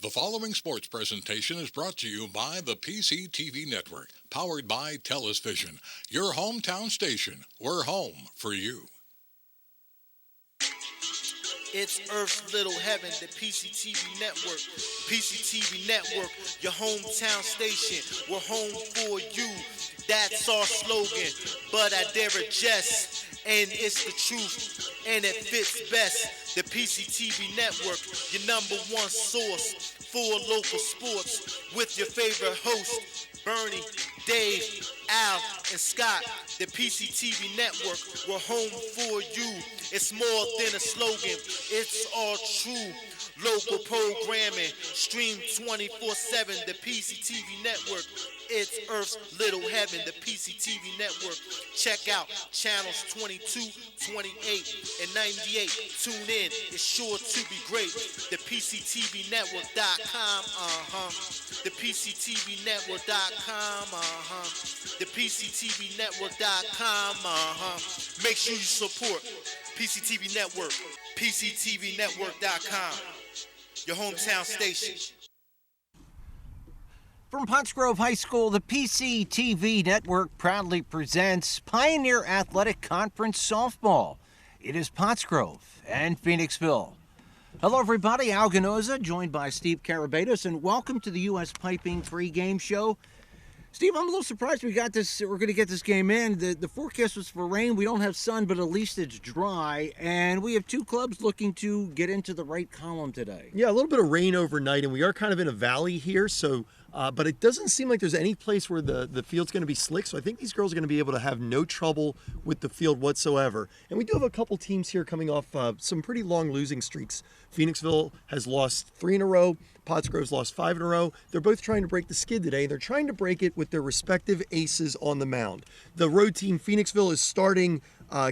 The following sports presentation is brought to you by the PCTV Network, powered by TELUS Vision, your hometown station. We're home for you. It's Earth's Little Heaven, the PCTV Network. PCTV Network, your hometown station. We're home for you. That's our slogan, but I dare adjust. And it's the truth, and it fits best. The PCTV Network, your number one source for local sports, with your favorite hosts, Bernie, Dave, Al, and Scott. The PCTV Network, we're home for you. It's more than a slogan, it's all true. Local programming, stream 24/7, the PCTV Network. It's Earth's Little Heaven, the PCTV Network. Check out channels 22, 28, and 98. Tune in, it's sure to be great. The PCTVnetwork.com, The PCTVnetwork.com, The PCTVnetwork.com, Make sure you support PCTV Network, PCTVnetwork.com, your hometown station. From Pottsgrove High School, the PCTV Network proudly presents Pioneer Athletic Conference Softball. It is Pottsgrove and Phoenixville. Hello, everybody. Al Ganoza, joined by Steve Karabatos, and welcome to the U.S. Piping pregame show. Steve, I'm a little surprised we're going to get this game in. The forecast was for rain. We don't have sun, but at least it's dry. And we have two clubs looking to get into the right column today. Yeah, a little bit of rain overnight, and we are kind of in a valley here, so but it doesn't seem like there's any place where the field's going to be slick, so I think these girls are going to be able to have no trouble with the field whatsoever. And we do have a couple teams here coming off some pretty long losing streaks. Phoenixville has lost 3 in a row. Pottsgrove's lost 5 in a row. They're both trying to break the skid today, and they're trying to break it with their respective aces on the mound. The road team, Phoenixville, is starting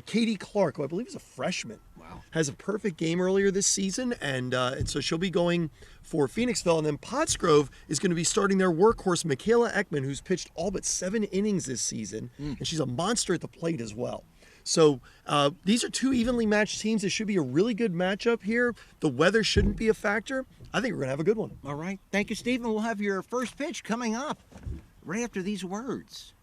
Katie Clark, who I believe is a freshman. Wow. Has a perfect game earlier this season, and so she'll be going for Phoenixville. And then Pottsgrove is going to be starting their workhorse, Michaela Ekman, who's pitched all but 7 innings this season, and she's a monster at the plate as well. So these are two evenly matched teams. It should be a really good matchup here. The weather shouldn't be a factor. I think we're going to have a good one. All right. Thank you, Stephen. We'll have your first pitch coming up right after these words.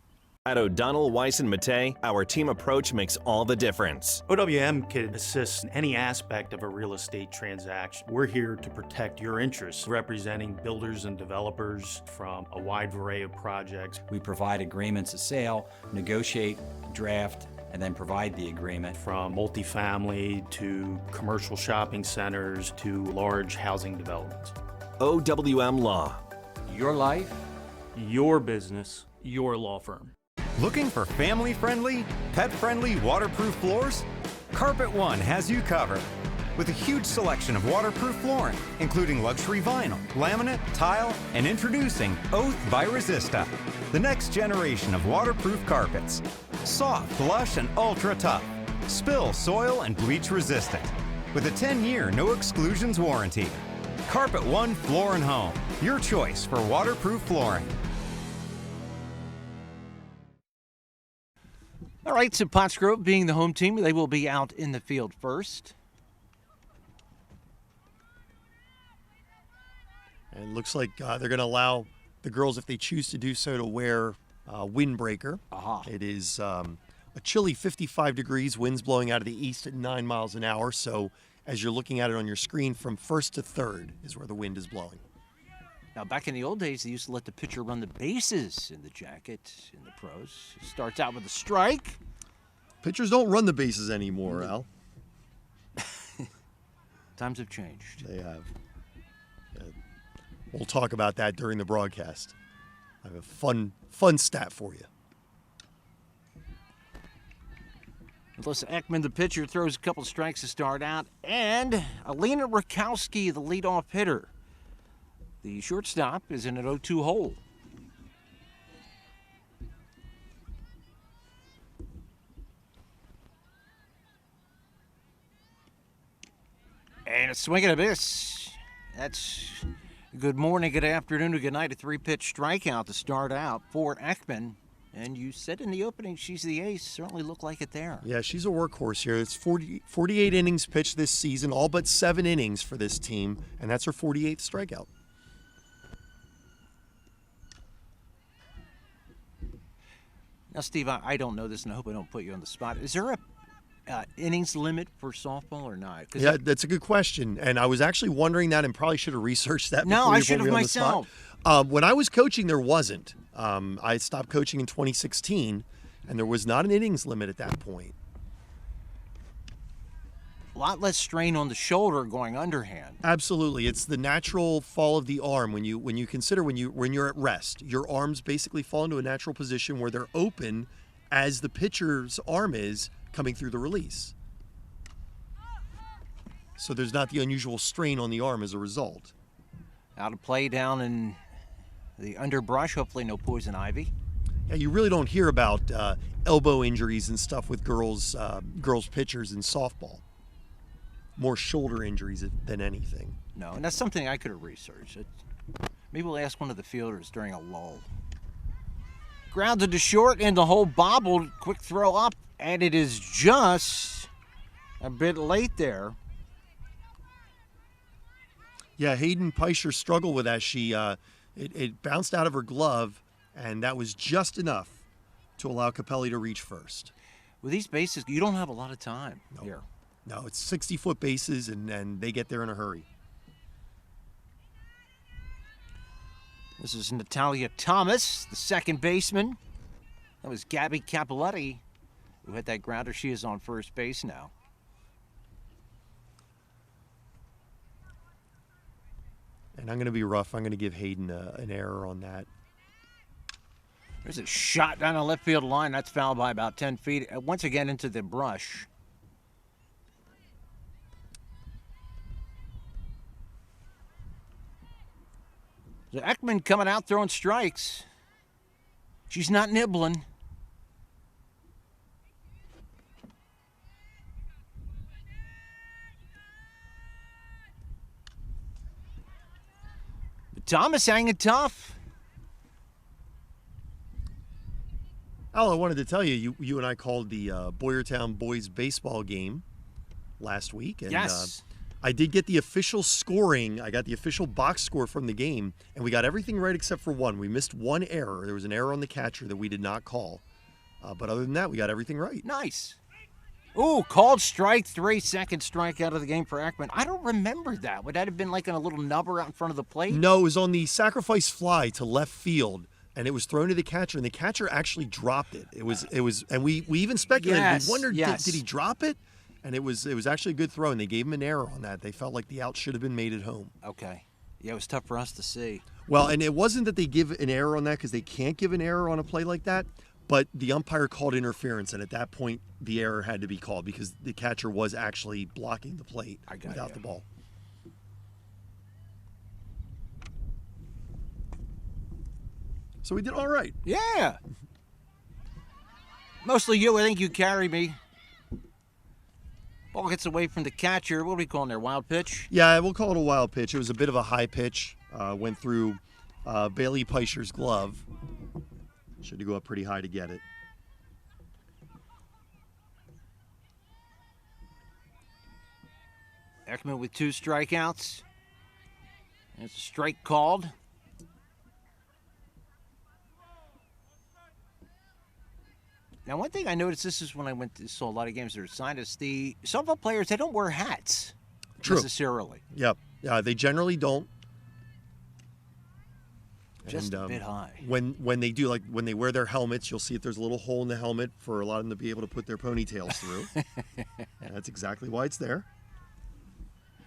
At O'Donnell, Weiss, and Mattei, our team approach makes all the difference. OWM can assist in any aspect of a real estate transaction. We're here to protect your interests, representing builders and developers from a wide array of projects. We provide agreements of sale, negotiate, draft, and then provide the agreement. From multifamily to commercial shopping centers to large housing developments. OWM Law. Your life, Your business, your law firm. Looking for family-friendly, pet-friendly waterproof floors? Carpet One has you covered. With a huge selection of waterproof flooring, including luxury vinyl, laminate, tile, and introducing Oath by Resista, the next generation of waterproof carpets. Soft, lush, and ultra tough. Spill, soil, and bleach resistant. With a 10-year no exclusions warranty. Carpet One Floor and Home, your choice for waterproof flooring. All right, so Pottsgrove being the home team, they will be out in the field first. And it looks like they're going to allow the girls, if they choose to do so, to wear windbreaker. It is a chilly 55 degrees, winds blowing out of the east at 9 miles an hour. So as you're looking at it on your screen, from first to third is where the wind is blowing. Now, back in the old days, they used to let the pitcher run the bases in the jacket in the pros. It starts out with a strike. Pitchers don't run the bases anymore, Al. Times have changed. They have. We'll talk about that during the broadcast. I have a fun stat for you. Melissa Ekman, the pitcher, throws a couple strikes to start out. And Alina Rakowski, the leadoff hitter. The shortstop is in an 0-2 hole. And a swing and a miss. That's good morning, good afternoon, or good night. A 3-pitch strikeout to start out for Ekman. And you said in the opening she's the ace. Certainly looked like it there. Yeah, she's a workhorse here. It's 48 innings pitched this season, all but 7 innings for this team, and that's her 48th strikeout. Now, Steve, I don't know this, and I hope I don't put you on the spot. Is there a innings limit for softball or not? Yeah, that's a good question, and I was actually wondering that, and probably should have researched that. No, before I you should put have me on the spot. myself. When I was coaching, there wasn't. I stopped coaching in 2016, and there was not an innings limit at that point. A lot less strain on the shoulder going underhand. Absolutely, it's the natural fall of the arm when you consider when you're at rest. Your arms basically fall into a natural position where they're open, as the pitcher's arm is coming through the release. So there's not the unusual strain on the arm as a result. Out of play down in the underbrush. Hopefully, no poison ivy. Yeah, you really don't hear about elbow injuries and stuff with girls pitchers in softball. More shoulder injuries than anything. No, and that's something I could have researched. Maybe we'll ask one of the fielders during a lull. Grounded to short, and the hole bobbled. Quick throw up, and it is just a bit late there. Yeah, Hayden Peischer struggled with that. It bounced out of her glove, and that was just enough to allow Capelli to reach first. With these bases, you don't have a lot of time here. No, it's 60-foot bases, and they get there in a hurry. This is Natalia Thomas, the second baseman. That was Gabby Capoletti, who had that grounder. She is on first base now. And I'm going to be rough. I'm going to give Hayden an error on that. There's a shot down the left field line. That's fouled by about 10 feet. Once again into the brush. So Ekman coming out throwing strikes. She's not nibbling. But Thomas hanging tough. Al, I wanted to tell you, you and I called the Boyertown boys baseball game last week. And, yes. I did get the official scoring. I got the official box score from the game, and we got everything right except for one. We missed one error. There was an error on the catcher that we did not call. But other than that, we got everything right. Nice. Ooh, called strike 3, second strike out of the game for Ekman. I don't remember that. Would that have been like in a little nubber out in front of the plate? No, it was on the sacrifice fly to left field, and it was thrown to the catcher, and the catcher actually dropped it. It was, and we even speculated. Yes, we wondered, yes. did he drop it? And it was actually a good throw, and they gave him an error on that. They felt like the out should have been made at home. Okay. Yeah, it was tough for us to see. Well, and it wasn't that they give an error on that because they can't give an error on a play like that, but the umpire called interference, and at that point, the error had to be called because the catcher was actually blocking the plate without the ball. So we did all right. Yeah. Mostly you. I think you carry me. Ball gets away from the catcher. What are we calling there? Wild pitch? Yeah, we'll call it a wild pitch. It was a bit of a high pitch. Went through Bailey Peischer's glove. Should have go up pretty high to get it. Ekman with 2 strikeouts. There's a strike called. Now, one thing I noticed, this is when I saw a lot of games that are assigned us, the softball players, they don't wear hats necessarily. Yep. Yeah, they generally don't. Just a bit high. When they do, like when they wear their helmets, you'll see if there's a little hole in the helmet for a lot of them to be able to put their ponytails through. And that's exactly why it's there.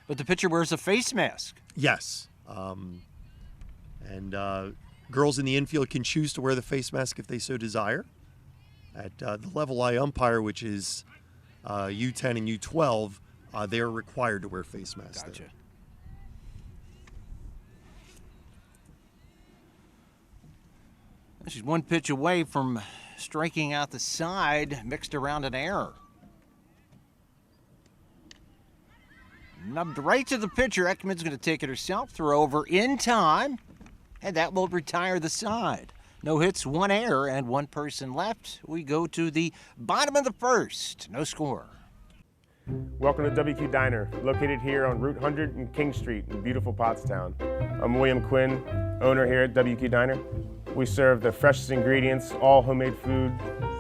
But the pitcher wears a face mask. Yes. And girls in the infield can choose to wear the face mask if they so desire. At the level I umpire, which is U10 and U12, they are required to wear face masks. Gotcha. There. She's one pitch away from striking out the side, mixed around an error. Nubbed right to the pitcher. Ekman's going to take it herself. Throw over in time, and that will retire the side. No hits, 1 error, and 1 person left. We go to the bottom of the first. No score. Welcome to WQ Diner, located here on Route 100 and King Street in beautiful Pottstown. I'm William Quinn, owner here at WQ Diner. We serve the freshest ingredients, all homemade food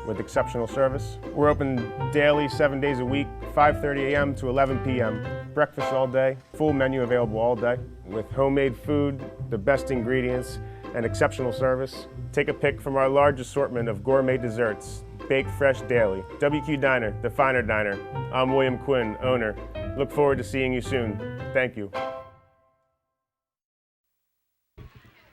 with exceptional service. We're open daily, 7 days a week, 5:30 a.m. to 11 p.m. Breakfast all day, full menu available all day. With homemade food, the best ingredients, and exceptional service. Take a pick from our large assortment of gourmet desserts, baked fresh daily. WQ Diner, the finer diner. I'm William Quinn, owner. Look forward to seeing you soon. Thank you.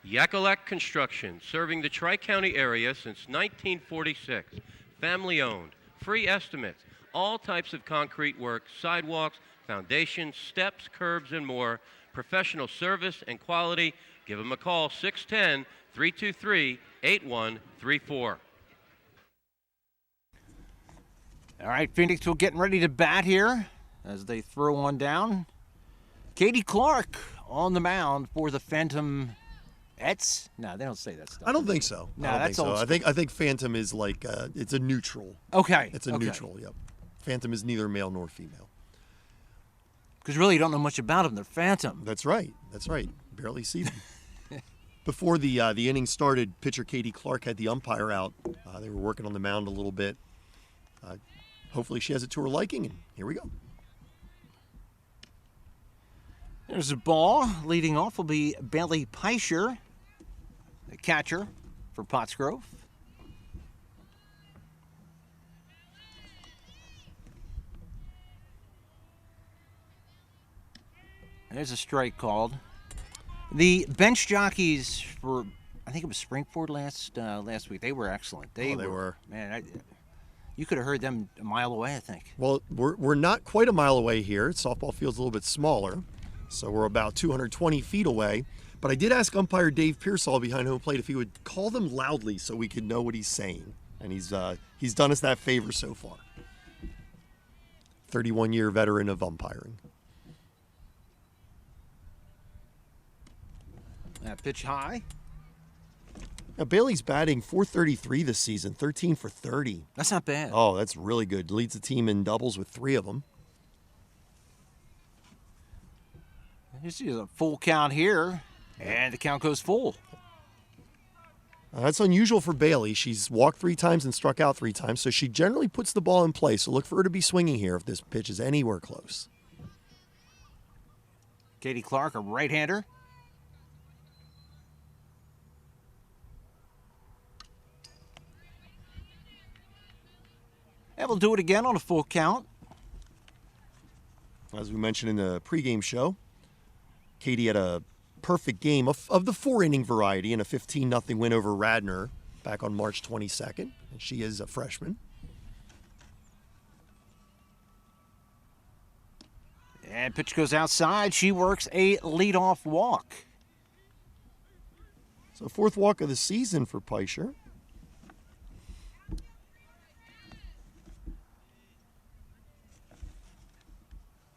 Yakalak Construction, serving the Tri-County area since 1946. Family owned, free estimates, all types of concrete work, sidewalks, foundations, steps, curbs, and more. Professional service and quality. Give them a call, 610-323-8134. All right, Phoenix will getting ready to bat here as they throw one down. Katie Clark on the mound for the Phantom. No, they don't say that stuff. I don't think so. No, I don't that's think old so. school. I think Phantom is like it's a neutral. Okay. It's a neutral. Yep. Phantom is neither male nor female. Because really, you don't know much about them. They're Phantom. That's right. Barely see them. Before the inning started, pitcher Katie Clark had the umpire out. They were working on the mound a little bit. Hopefully, she has it to her liking, and here we go. There's a ball. Leading off will be Bailey Peischer, the catcher for Pottsgrove. There's a strike called. The bench jockeys for, I think it was Springford last week. They were excellent. They were. Man, you could have heard them a mile away, I think. Well, we're not quite a mile away here. Softball field's a little bit smaller, so we're about 220 feet away. But I did ask umpire Dave Pearsall behind home plate if he would call them loudly so we could know what he's saying, and he's done us that favor so far. 31-year veteran of umpiring. That pitch high. Now, Bailey's batting .433 this season, 13 for 30. That's not bad. Oh, that's really good. Leads the team in doubles with 3 of them. This is a full count here, and the count goes full. That's unusual for Bailey. She's walked 3 times and struck out 3 times, so she generally puts the ball in play. So look for her to be swinging here if this pitch is anywhere close. Katie Clark, a right-hander. And we'll do it again on a full count. As we mentioned in the pregame show, Katie had a perfect game of the 4-inning variety in a 15-0 win over Radnor back on March 22nd. And she is a freshman. And pitch goes outside. She works a leadoff walk. So 4th walk of the season for Peischer.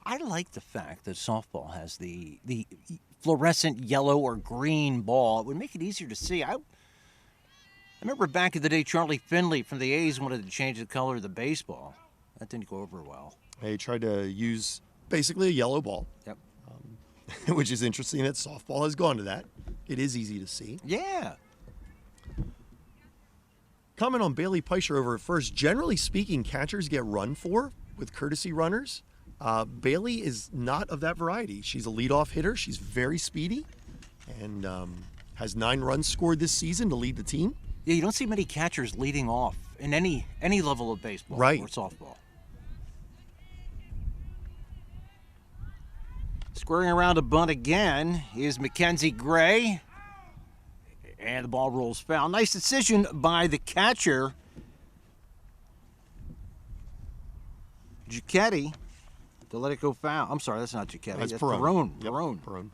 I like the fact that softball has the fluorescent yellow or green ball. It would make it easier to see. I remember back in the day, Charlie Finley from the A's wanted to change the color of the baseball. That didn't go over well. They tried to use basically a yellow ball. Yep. Which is interesting that softball has gone to that. It is easy to see. Yeah. Comment on Bailey Peischer over at first. Generally speaking, catchers get run for with courtesy runners. Bailey is not of that variety. She's a leadoff hitter. She's very speedy and has 9 runs scored this season to lead the team. Yeah, you don't see many catchers leading off in any level of baseball right. or softball. Squaring around a bunt again is Mackenzie Gray. And the ball rolls foul. Nice decision by the catcher, Giacchetti, to let it go foul. I'm sorry, that's not Giacchetti. That's Perone. Yep, Perone. Perone.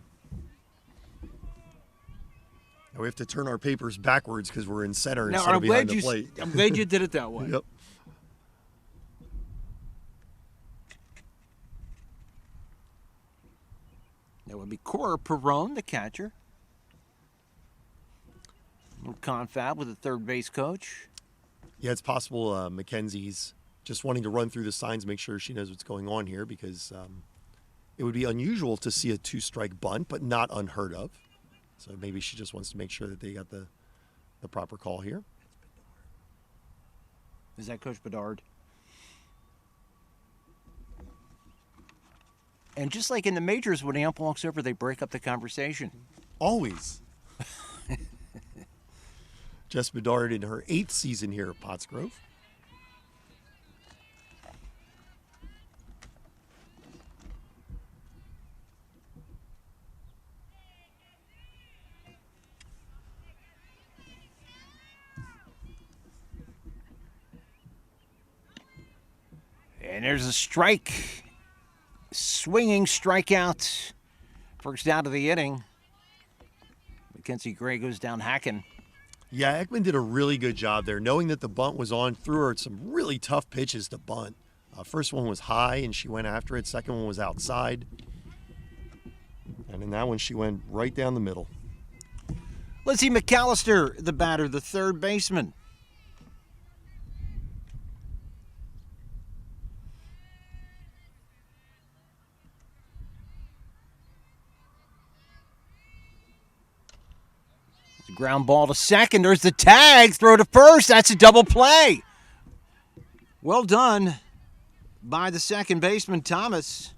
Now we have to turn our papers backwards because we're in center instead of behind the plate. I'm glad you did it that way. Yep. That would be Cora Perone, the catcher. A little confab with the third base coach. Yeah, it's possible Mackenzie's just wanting to run through the signs, make sure she knows what's going on here, because it would be unusual to see a 2-strike bunt, but not unheard of. So maybe she just wants to make sure that they got the the proper call here. Is that Coach Bedard? And just like in the majors, when the ump walks over, they break up the conversation. Always. Jess Bedard in her 8th season here at Pottsgrove. And there's a strike. Swinging strikeout. First out of the inning. Mackenzie Gray goes down hacking. Yeah, Ekman did a really good job there, knowing that the bunt was on, threw her some really tough pitches to bunt. First one was high, and she went after it. Second one was outside. And in that one, she went right down the middle. Lizzie McAllister, the batter, the third baseman. Ground ball to second. There's the tag. Throw to first. That's a double play. Well done by the second baseman, Thomas.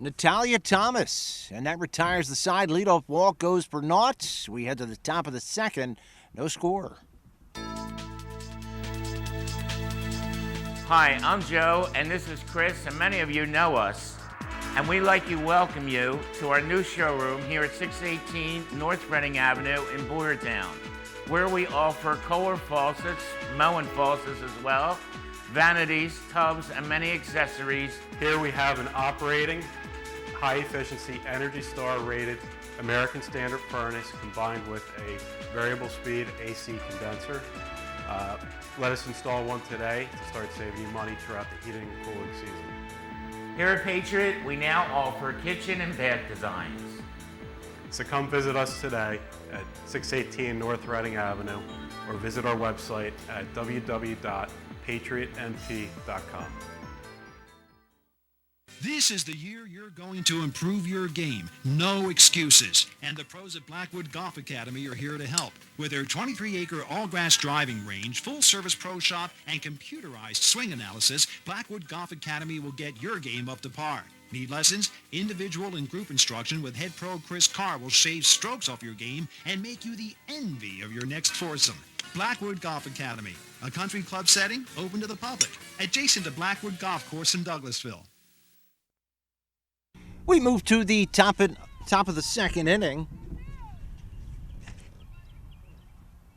Natalia Thomas. And that retires the side. Leadoff walk goes for naught. We head to the top of the second. No score. Hi, I'm Joe, and this is Chris, and many of you know us. And we'd like to welcome you to our new showroom here at 618 North Reading Avenue in Boyertown, where we offer Kohler faucets, Moen faucets as well, vanities, tubs, and many accessories. Here we have an operating, high-efficiency, Energy Star rated American Standard furnace combined with a variable speed AC condenser. Let us install one today to start saving you money throughout the heating and cooling season. Here at Patriot, we now offer kitchen and bath designs. So come visit us today at 618 North Reading Avenue or visit our website at www.patriotnp.com. This is the year you're going to improve your game. No excuses. And the pros at Blackwood Golf Academy are here to help. With their 23-acre all-grass driving range, full-service pro shop, and computerized swing analysis, Blackwood Golf Academy will get your game up to par. Need lessons? Individual and group instruction with head pro Chris Carr will shave strokes off your game and make you the envy of your next foursome. Blackwood Golf Academy, a country club setting open to the public, adjacent to Blackwood Golf Course in Douglasville. We move to the top of the second inning.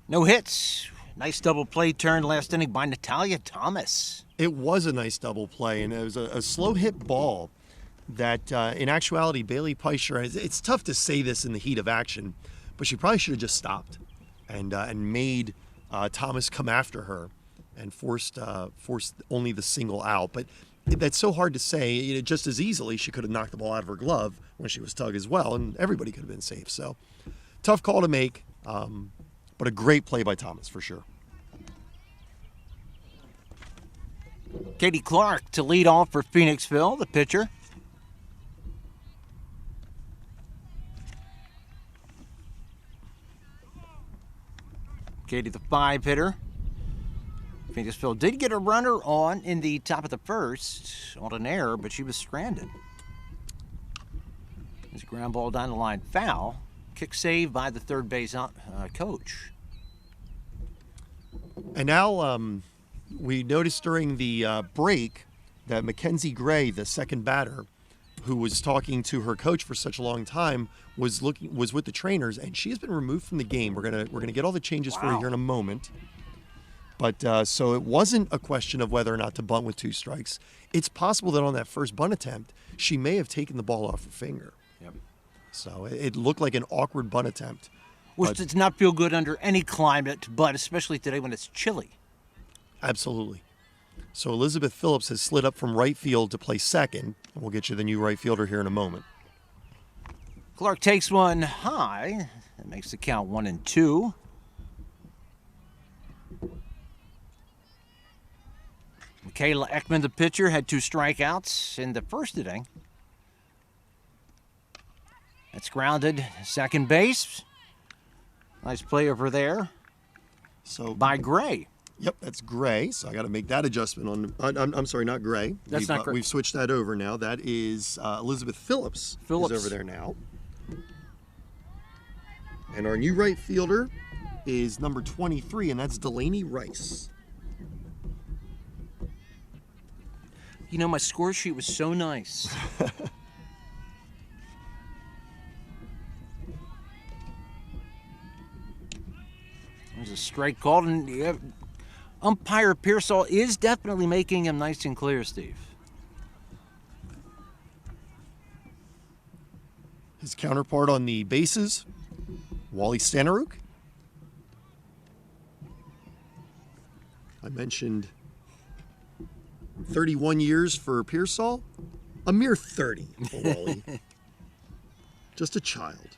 No hits. Nice double play turn last inning by Natalia Thomas. It was a nice double play, and it was a slow hit ball that, in actuality, Bailey Peischer, it's tough to say this in the heat of action, but she probably should have just stopped and made Thomas come after her and forced only the single out. But that's so hard to say. Just as easily, she could have knocked the ball out of her glove when she was tugged as well, and everybody could have been safe. So, tough call to make, but a great play by Thomas for sure. Katie Clark to lead off for Phoenixville, the pitcher. Katie, the 5 hitter. Phoenixville did get a runner on in the top of the first on an error, but she was stranded. There's a ground ball down the line, foul. Kick save by the third base coach. And now we noticed during the break that Mackenzie Gray, the second batter, who was talking to her coach for such a long time, was with the trainers, and she has been removed from the game. We're gonna get all the changes for you here in a moment. But so it wasn't a question of whether or not to bunt with 2 strikes. It's possible that on that first bunt attempt, she may have taken the ball off her finger. Yep. So it looked like an awkward bunt attempt. Which does not feel good under any climate, but especially today when it's chilly. Absolutely. So Elizabeth Phillips has slid up from right field to play second, and we'll get you the new right fielder here in a moment. Clark takes one high. That makes the count 1-2. Michaela Ekman, the pitcher, had 2 strikeouts in the first inning. That's grounded second base. Nice play over there So by Gray. Yep, that's Gray. So I got to make that adjustment on. I'm sorry, not Gray. That's not Gray. We've switched that over now. That is Elizabeth Phillips. Is over there now. And our new right fielder is number 23, and that's Delaney Rice. You know, my score sheet was so nice. There's a strike called, and umpire Pearsall is definitely making him nice and clear, Steve. His counterpart on the bases, Wally Stanaruk. I mentioned 31 years for Pearsall, a mere 30 for Wally. Just a child.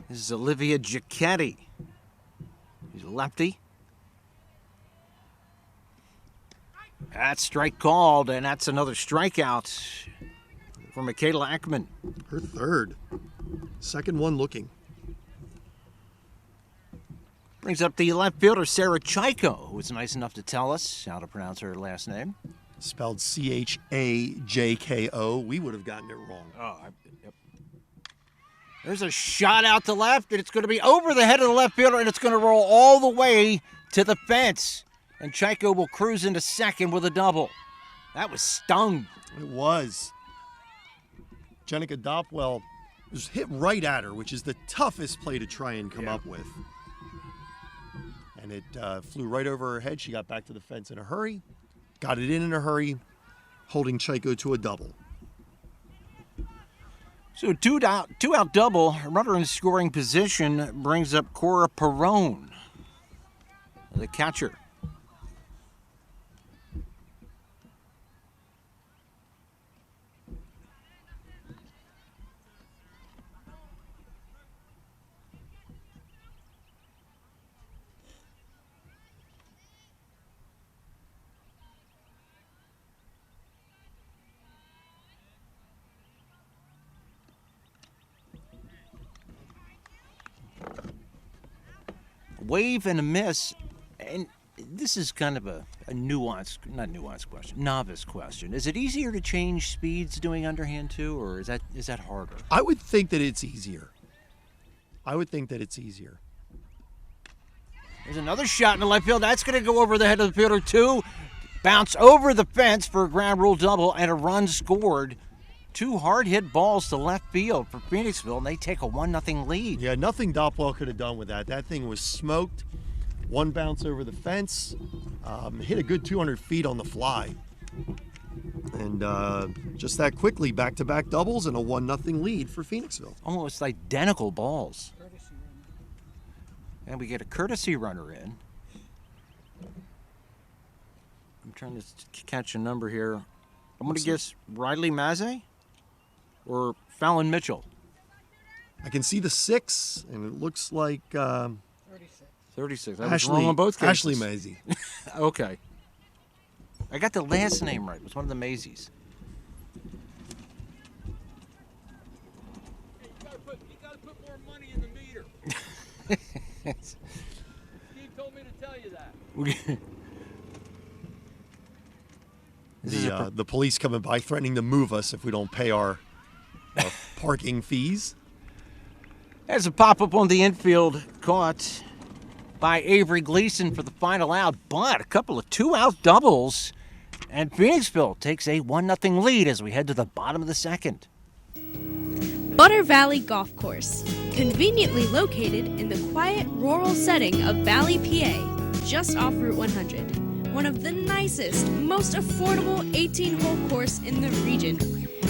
This is Olivia Giacchetti. He's a lefty. That's strike called, and that's another strikeout for Michaela Ackman. Her third. Second one looking. Brings up the left fielder, Sarah Chaiko, who was nice enough to tell us how to pronounce her last name. Spelled Chajko. We would have gotten it wrong. Yep. There's a shot out to left, and it's going to be over the head of the left fielder, and it's going to roll all the way to the fence. And Chaiko will cruise into second with a double. That was stung. It was. Jenica Dopwell was hit right at her, which is the toughest play to try and come up with. And it flew right over her head. She got back to the fence in a hurry, got it in a hurry, holding Chaiko to a double. So two out double, runner in scoring position brings up Cora Perrone, the catcher. Wave and a miss, and this is kind of a novice question. Is it easier to change speeds doing underhand too, or is that harder? I would think that it's easier. There's another shot in the left field. That's going to go over the head of the fielder too. Bounce over the fence for a ground rule double and a run scored. Two hard-hit balls to left field for Phoenixville, and they take a 1-0 lead. Yeah, nothing Dopwell could have done with that. That thing was smoked. One bounce over the fence. Hit a good 200 feet on the fly. And just that quickly, back-to-back doubles and a 1-0 lead for Phoenixville. Almost identical balls. And we get a courtesy runner in. I'm trying to catch a number here. I'm going to guess Riley Maze or Fallon Mitchell. I can see the 6, and it looks like 36. I was wrong on both cases. Ashley Mazie. Okay. I got the last name right. It was one of the Mazies. Hey, you gotta put more money in the meter. Steve told me to tell you that. The police coming by threatening to move us if we don't pay our parking fees. There's a pop-up on the infield caught by Avery Gleason for the final out, but a couple of two-out doubles, and Phoenixville takes a 1-0 lead as we head to the bottom of the second. Butter Valley Golf Course, conveniently located in the quiet rural setting of Valley, PA, just off Route 100. One of the nicest, most affordable 18-hole course in the region.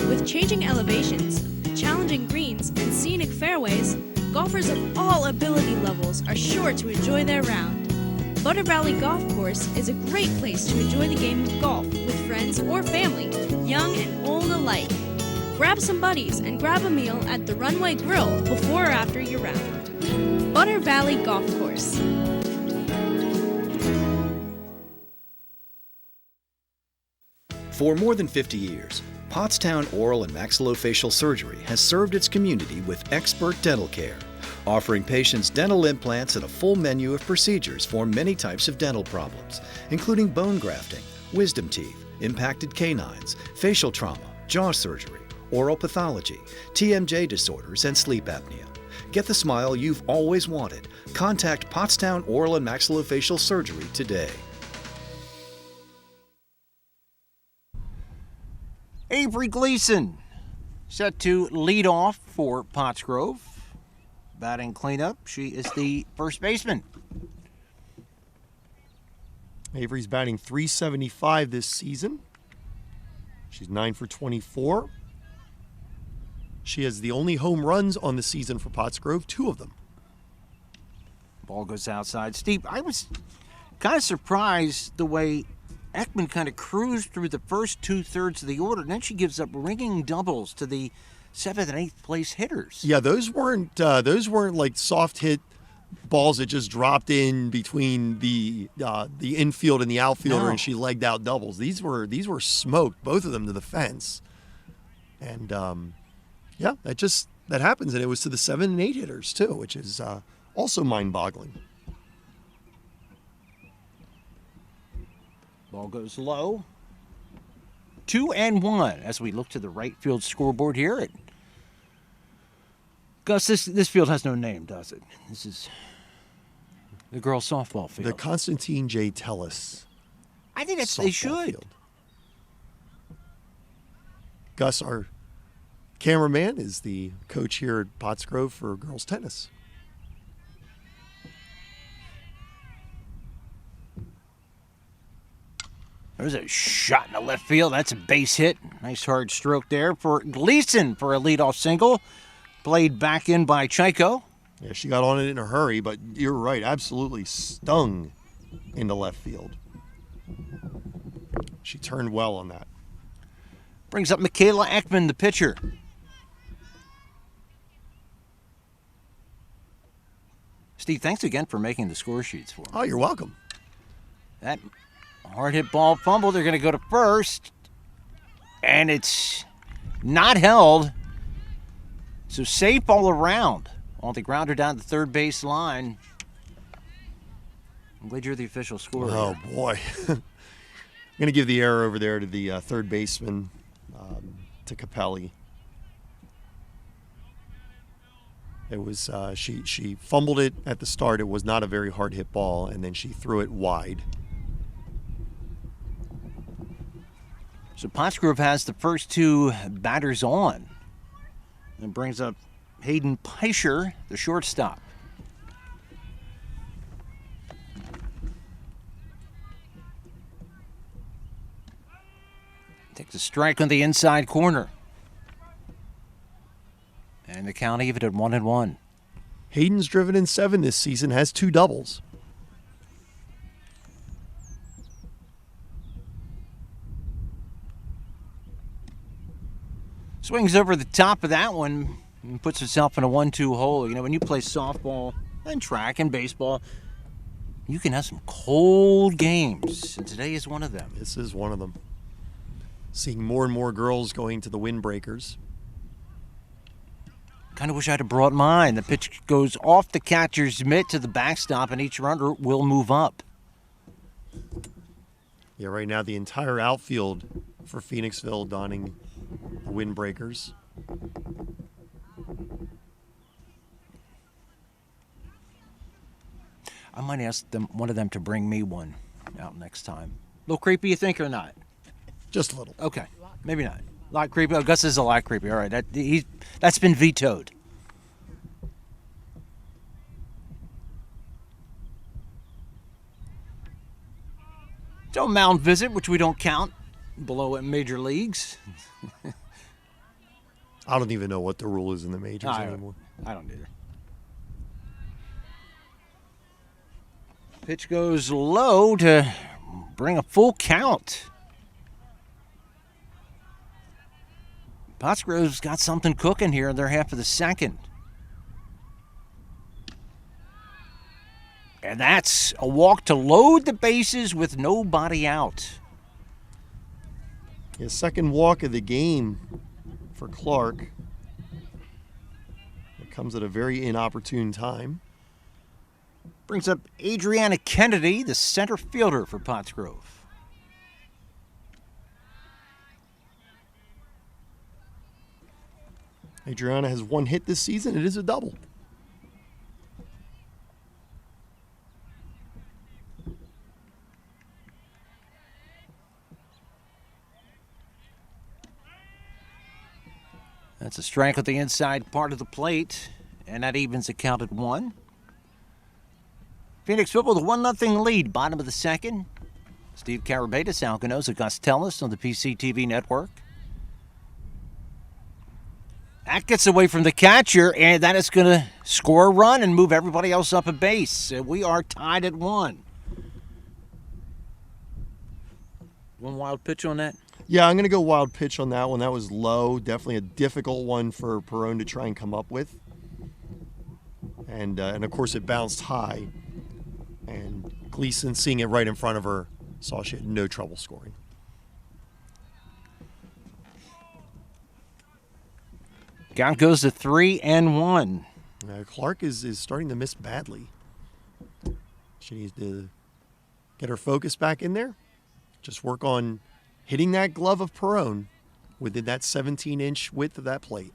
With changing elevations, challenging greens, and scenic fairways, golfers of all ability levels are sure to enjoy their round. Butter Valley Golf Course is a great place to enjoy the game of golf with friends or family, young and old alike. Grab some buddies and grab a meal at the Runway Grill before or after your round. Butter Valley Golf Course. For more than 50 years, Pottstown Oral and Maxillofacial Surgery has served its community with expert dental care, offering patients dental implants and a full menu of procedures for many types of dental problems, including bone grafting, wisdom teeth, impacted canines, facial trauma, jaw surgery, oral pathology, TMJ disorders, and sleep apnea. Get the smile you've always wanted. Contact Pottstown Oral and Maxillofacial Surgery today. Avery Gleason set to lead off for Pottsgrove. Batting cleanup, she is the first baseman. Avery's batting .375 this season. She's 9 for 24. She has the only home runs on the season for Pottsgrove, 2 of them. Ball goes outside. Steve, I was kind of surprised the way Ekman kind of cruised through the first 2/3 of the order, and then she gives up ringing doubles to the 7th and 8th place hitters. Yeah, those weren't like soft hit balls that just dropped in between the infield and the outfielder, and she legged out doubles. These were smoked, both of them to the fence, and yeah, that happens, and it was to the 7 and 8 hitters too, which is also mind-boggling. Ball goes low. 2-1 as we look to the right field scoreboard here. Gus, this field has no name, does it? This is the girls' softball field. The Constantine J. Tellis. I think they should. Field. Gus, our cameraman, is the coach here at Pottsgrove for girls tennis. There's a shot in the left field. That's a base hit. Nice hard stroke there for Gleason for a leadoff single. Played back in by Chico. Yeah, she got on it in a hurry, but you're right, absolutely stung into left field. She turned well on that. Brings up Michaela Ekman, the pitcher. Steve, thanks again for making the score sheets for me. Oh, you're welcome. That hard hit ball fumble. They're going to go to first. And it's not held. So safe all around. On the grounder down the third base line. I'm glad you're the official scorer. Oh, boy. I'm going to give the error over there to the third baseman, to Capelli. It was she fumbled it at the start. It was not a very hard hit ball, and then she threw it wide. So Pottsgrove has the first 2 batters on. And brings up Hayden Peischer, the shortstop. Takes a strike on the inside corner. And the count even at 1-1. Hayden's driven in 7 this season, has 2 doubles. Swings over the top of that one and puts himself in a 1-2 hole. You know, when you play softball and track and baseball, you can have some cold games, and today is one of them. This is one of them. Seeing more and more girls going to the windbreakers. Kind of wish I'd have brought mine. The pitch goes off the catcher's mitt to the backstop, and each runner will move up. Yeah, right now the entire outfield for Phoenixville donning the windbreakers. I might ask one of them to bring me one out next time. A little creepy, you think, or not? Just a little. Okay, maybe not. A lot creepy. Oh, Gus is a lot creepy. All right, that's been vetoed. So mound visit, which we don't count below at major leagues. I don't even know what the rule is in the majors anymore. I don't either. Pitch goes low to bring a full count. Pottsgrove's got something cooking here in their half of the second. And that's a walk to load the bases with nobody out. His second walk of the game for Clark. comes at a very inopportune time. Brings up Adriana Kennedy, the center fielder for Pottsgrove. Adriana has 1 hit this season. It is a double. That's a strike at the inside part of the plate, and that evens a count at 1. Phoenixville with a 1-0 lead, bottom of the second. Steve Carabetas, Alcanosa, Costellas on the PCTV network. That gets away from the catcher, and that is going to score a run and move everybody else up a base. We are tied at 1. One wild pitch on that? Yeah, I'm going to go wild pitch on that one. That was low. Definitely a difficult one for Perone to try and come up with. And of course, it bounced high. And Gleason, seeing it right in front of her, saw she had no trouble scoring. Count goes to 3-1. Clark is starting to miss badly. She needs to get her focus back in there. Just work on hitting that glove of Perone within that 17-inch width of that plate.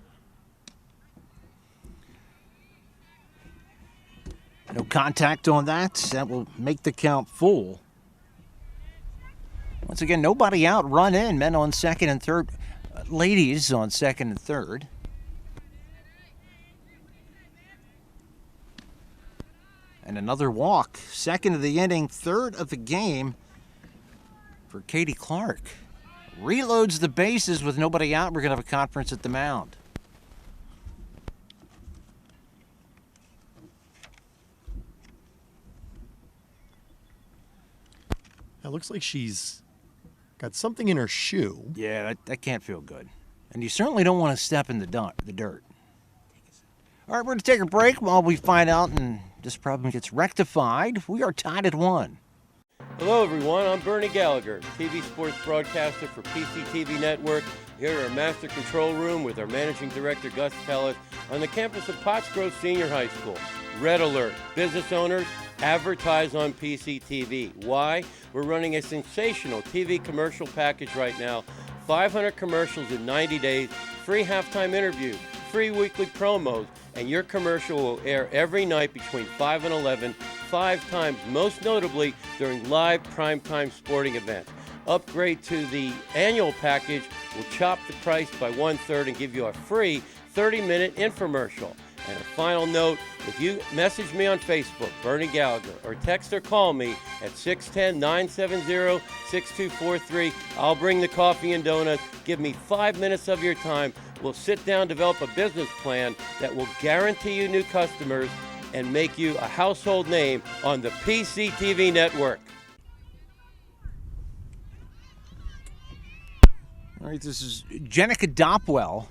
No contact on that. That will make the count full. Once again, nobody out. Run in. Men on second and third. Ladies on second and third. And another walk. Second of the inning, third of the game for Katie Clark. Reloads the bases with nobody out. We're going to have a conference at the mound. It looks like she's got something in her shoe. Yeah, that can't feel good. And you certainly don't want to step in the dirt. All right, we're going to take a break while we find out and this problem gets rectified. We are tied at 1. Hello, everyone. I'm Bernie Gallagher, TV sports broadcaster for PCTV Network, here at our Master Control Room with our Managing Director, Gus Pellet, on the campus of Pottsgrove Senior High School. Red alert. Business owners, advertise on PCTV. Why? We're running a sensational TV commercial package right now. 500 commercials in 90 days, free halftime interviews, free weekly promos, and your commercial will air every night between 5 and 11, 5 times, most notably during live primetime sporting events. Upgrade to the annual package will chop the price by 1/3 and give you a free 30-minute infomercial. And a final note, if you message me on Facebook, Bernie Gallagher, or text or call me at 610-970-6243, I'll bring the coffee and donuts. Give me 5 minutes of your time. We'll sit down, develop a business plan that will guarantee you new customers and make you a household name on the PCTV network. All right, this is Jenica Dopwell,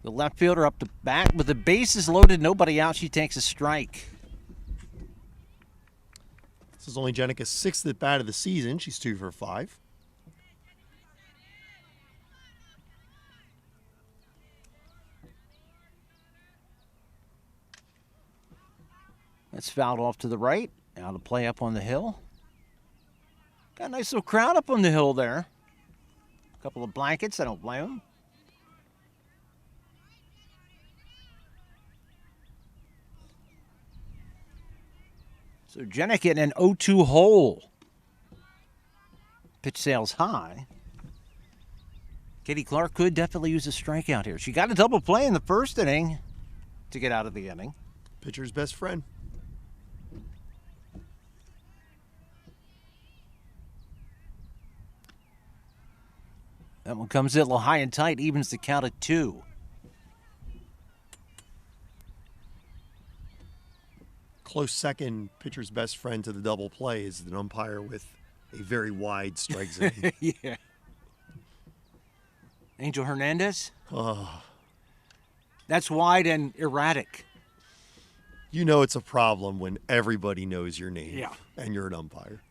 the left fielder, up to bat with the bases loaded, nobody out. She takes a strike. This is only Jenica's 6th at bat of the season. She's 2 for 5. That's fouled off to the right. Now to play up on the hill. Got a nice little crowd up on the hill there. A couple of blankets, I don't blame them. So Jenica in an 0-2 hole. Pitch sails high. Katie Clark could definitely use a strikeout here. She got a double play in the first inning to get out of the inning. Pitcher's best friend. That one comes in a little high and tight, evens the count at 2. Close second, pitcher's best friend to the double play is an umpire with a very wide strike zone. Yeah. Angel Hernandez? Oh. That's wide and erratic. You know it's a problem when everybody knows your name. Yeah. And you're an umpire.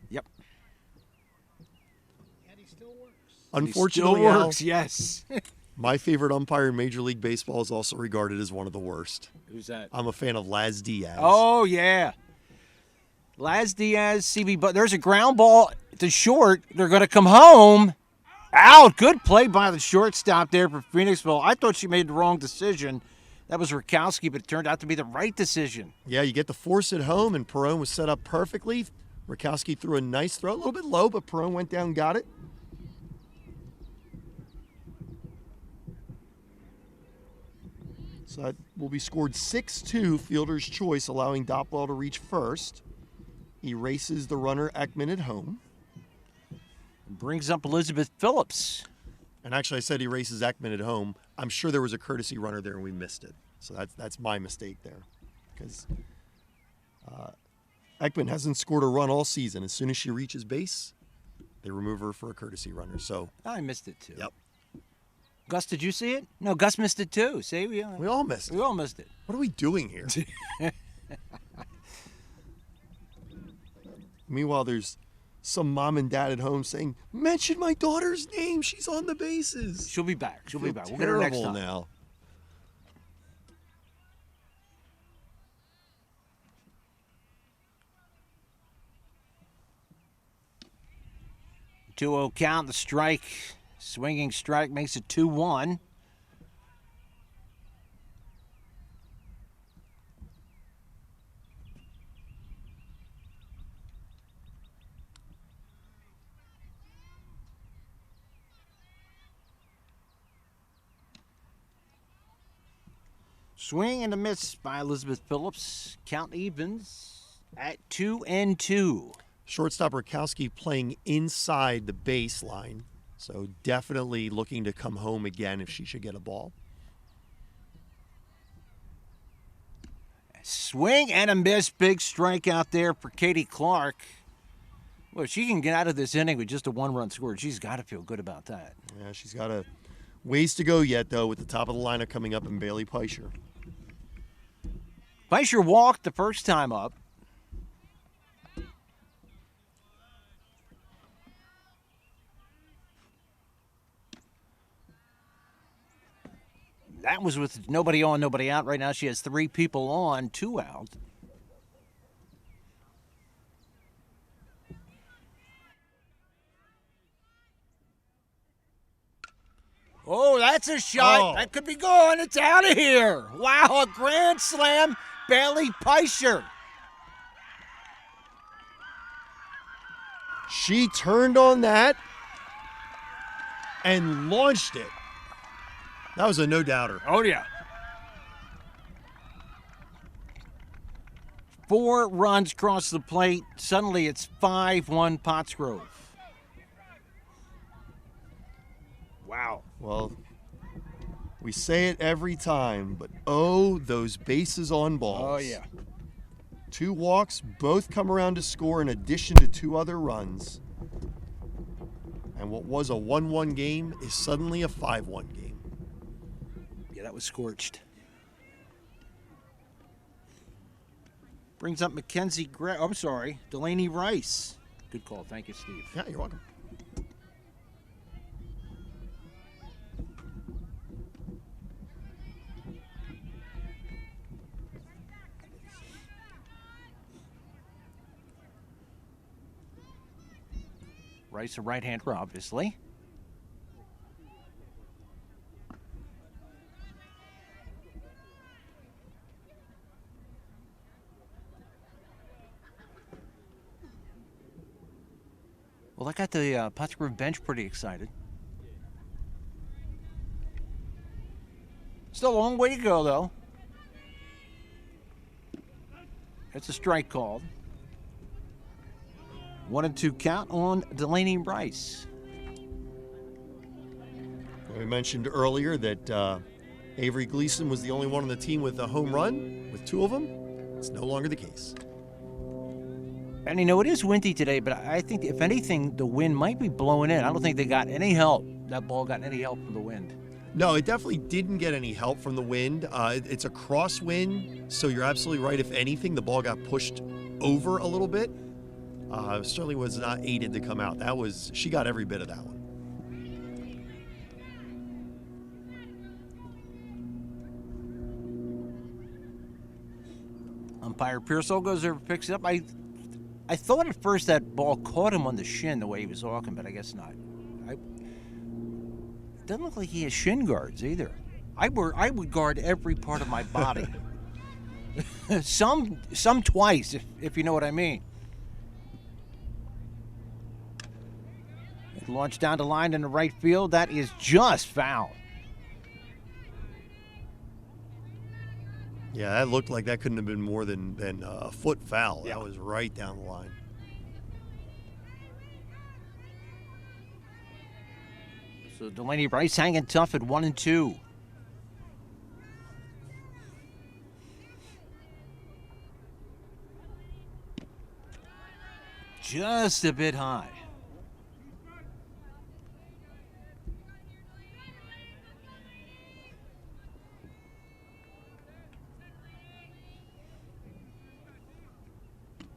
Yep. Unfortunately, he still works, yes. My favorite umpire in Major League Baseball is also regarded as one of the worst. Who's that? I'm a fan of Laz Diaz. Oh, yeah. Laz Diaz, CB, but there's a ground ball to short. They're going to come home. Out. Good play by the shortstop there for Phoenixville. I thought she made the wrong decision. That was Rakowski, but it turned out to be the right decision. Yeah, you get the force at home, and Perone was set up perfectly. Rakowski threw a nice throw, a little bit low, but Perone went down and got it. So that will be scored 6-2, fielder's choice, allowing Dopwell to reach first. He races the runner Ekman at home. Brings up Elizabeth Phillips. And actually, I said he races Ekman at home. I'm sure there was a courtesy runner there and we missed it. So that's my mistake there. Because Ekman hasn't scored a run all season. As soon as she reaches base, they remove her for a courtesy runner. So I missed it too. Yep. Gus, did you see it? No, Gus missed it too. See, we all missed it. We all missed it. What are we doing here? Meanwhile, there's some mom and dad at home saying, mention my daughter's name. She's on the bases. She'll be back. She'll be back. We'll get Terrible her next time. Now. Two-0 count. The strike. Swinging strike makes it 2-1. Swing and a miss by Elizabeth Phillips. Count evens at 2-2. Shortstop Rakowski playing inside the baseline. So definitely looking to come home again if she should get a ball. Swing and a miss. Big strikeout there for Katie Clark. Well, if she can get out of this inning with just a one-run score, she's got to feel good about that. Yeah, she's got a ways to go yet, though, with the top of the lineup coming up in Bailey Peischer. Peischer walked the first time up. That was with nobody on, nobody out. Right now she has 3 people on, 2 out. Oh, that's a shot. Oh. That could be going. It's out of here. Wow, a grand slam. Bailey Peischer. She turned on that and launched it. That was a no-doubter. Oh, yeah. 4 runs across the plate. Suddenly it's 5-1 Pottsgrove. Wow. Well, we say it every time, but oh, those bases on balls. Oh, yeah. 2 walks, both come around to score in addition to 2 other runs. And what was a 1-1 game is suddenly a 5-1 game. Yeah, that was scorched. Brings up Mackenzie Delaney Rice. Good call. Thank you, Steve. Yeah, you're welcome. Rice, a right-hander, obviously. Well, that got the Pottsgrove bench pretty excited. Still a long way to go, though. It's a strike called. 1-2 count on Delaney Rice. We mentioned earlier that Avery Gleason was the only one on the team with a home run, with 2 of them. It's no longer the case. And you know, it is windy today, but I think if anything, the wind might be blowing in. I don't think they got any help. That ball got any help from the wind. No, it definitely didn't get any help from the wind. It's a crosswind, so you're absolutely right. If anything, the ball got pushed over a little bit. Certainly was not aided to come out. She got every bit of that one. Umpire Pearsall goes over, picks it up. I thought at first that ball caught him on the shin the way he was walking, but I guess not. It doesn't look like he has shin guards either. I would guard every part of my body. some twice, if you know what I mean. It launched down the line in the right field. That is just foul. Yeah, that looked like that couldn't have been more than a foot foul. Yeah. That was right down the line. So Delaney Rice hanging tough at 1-2. Just a bit high.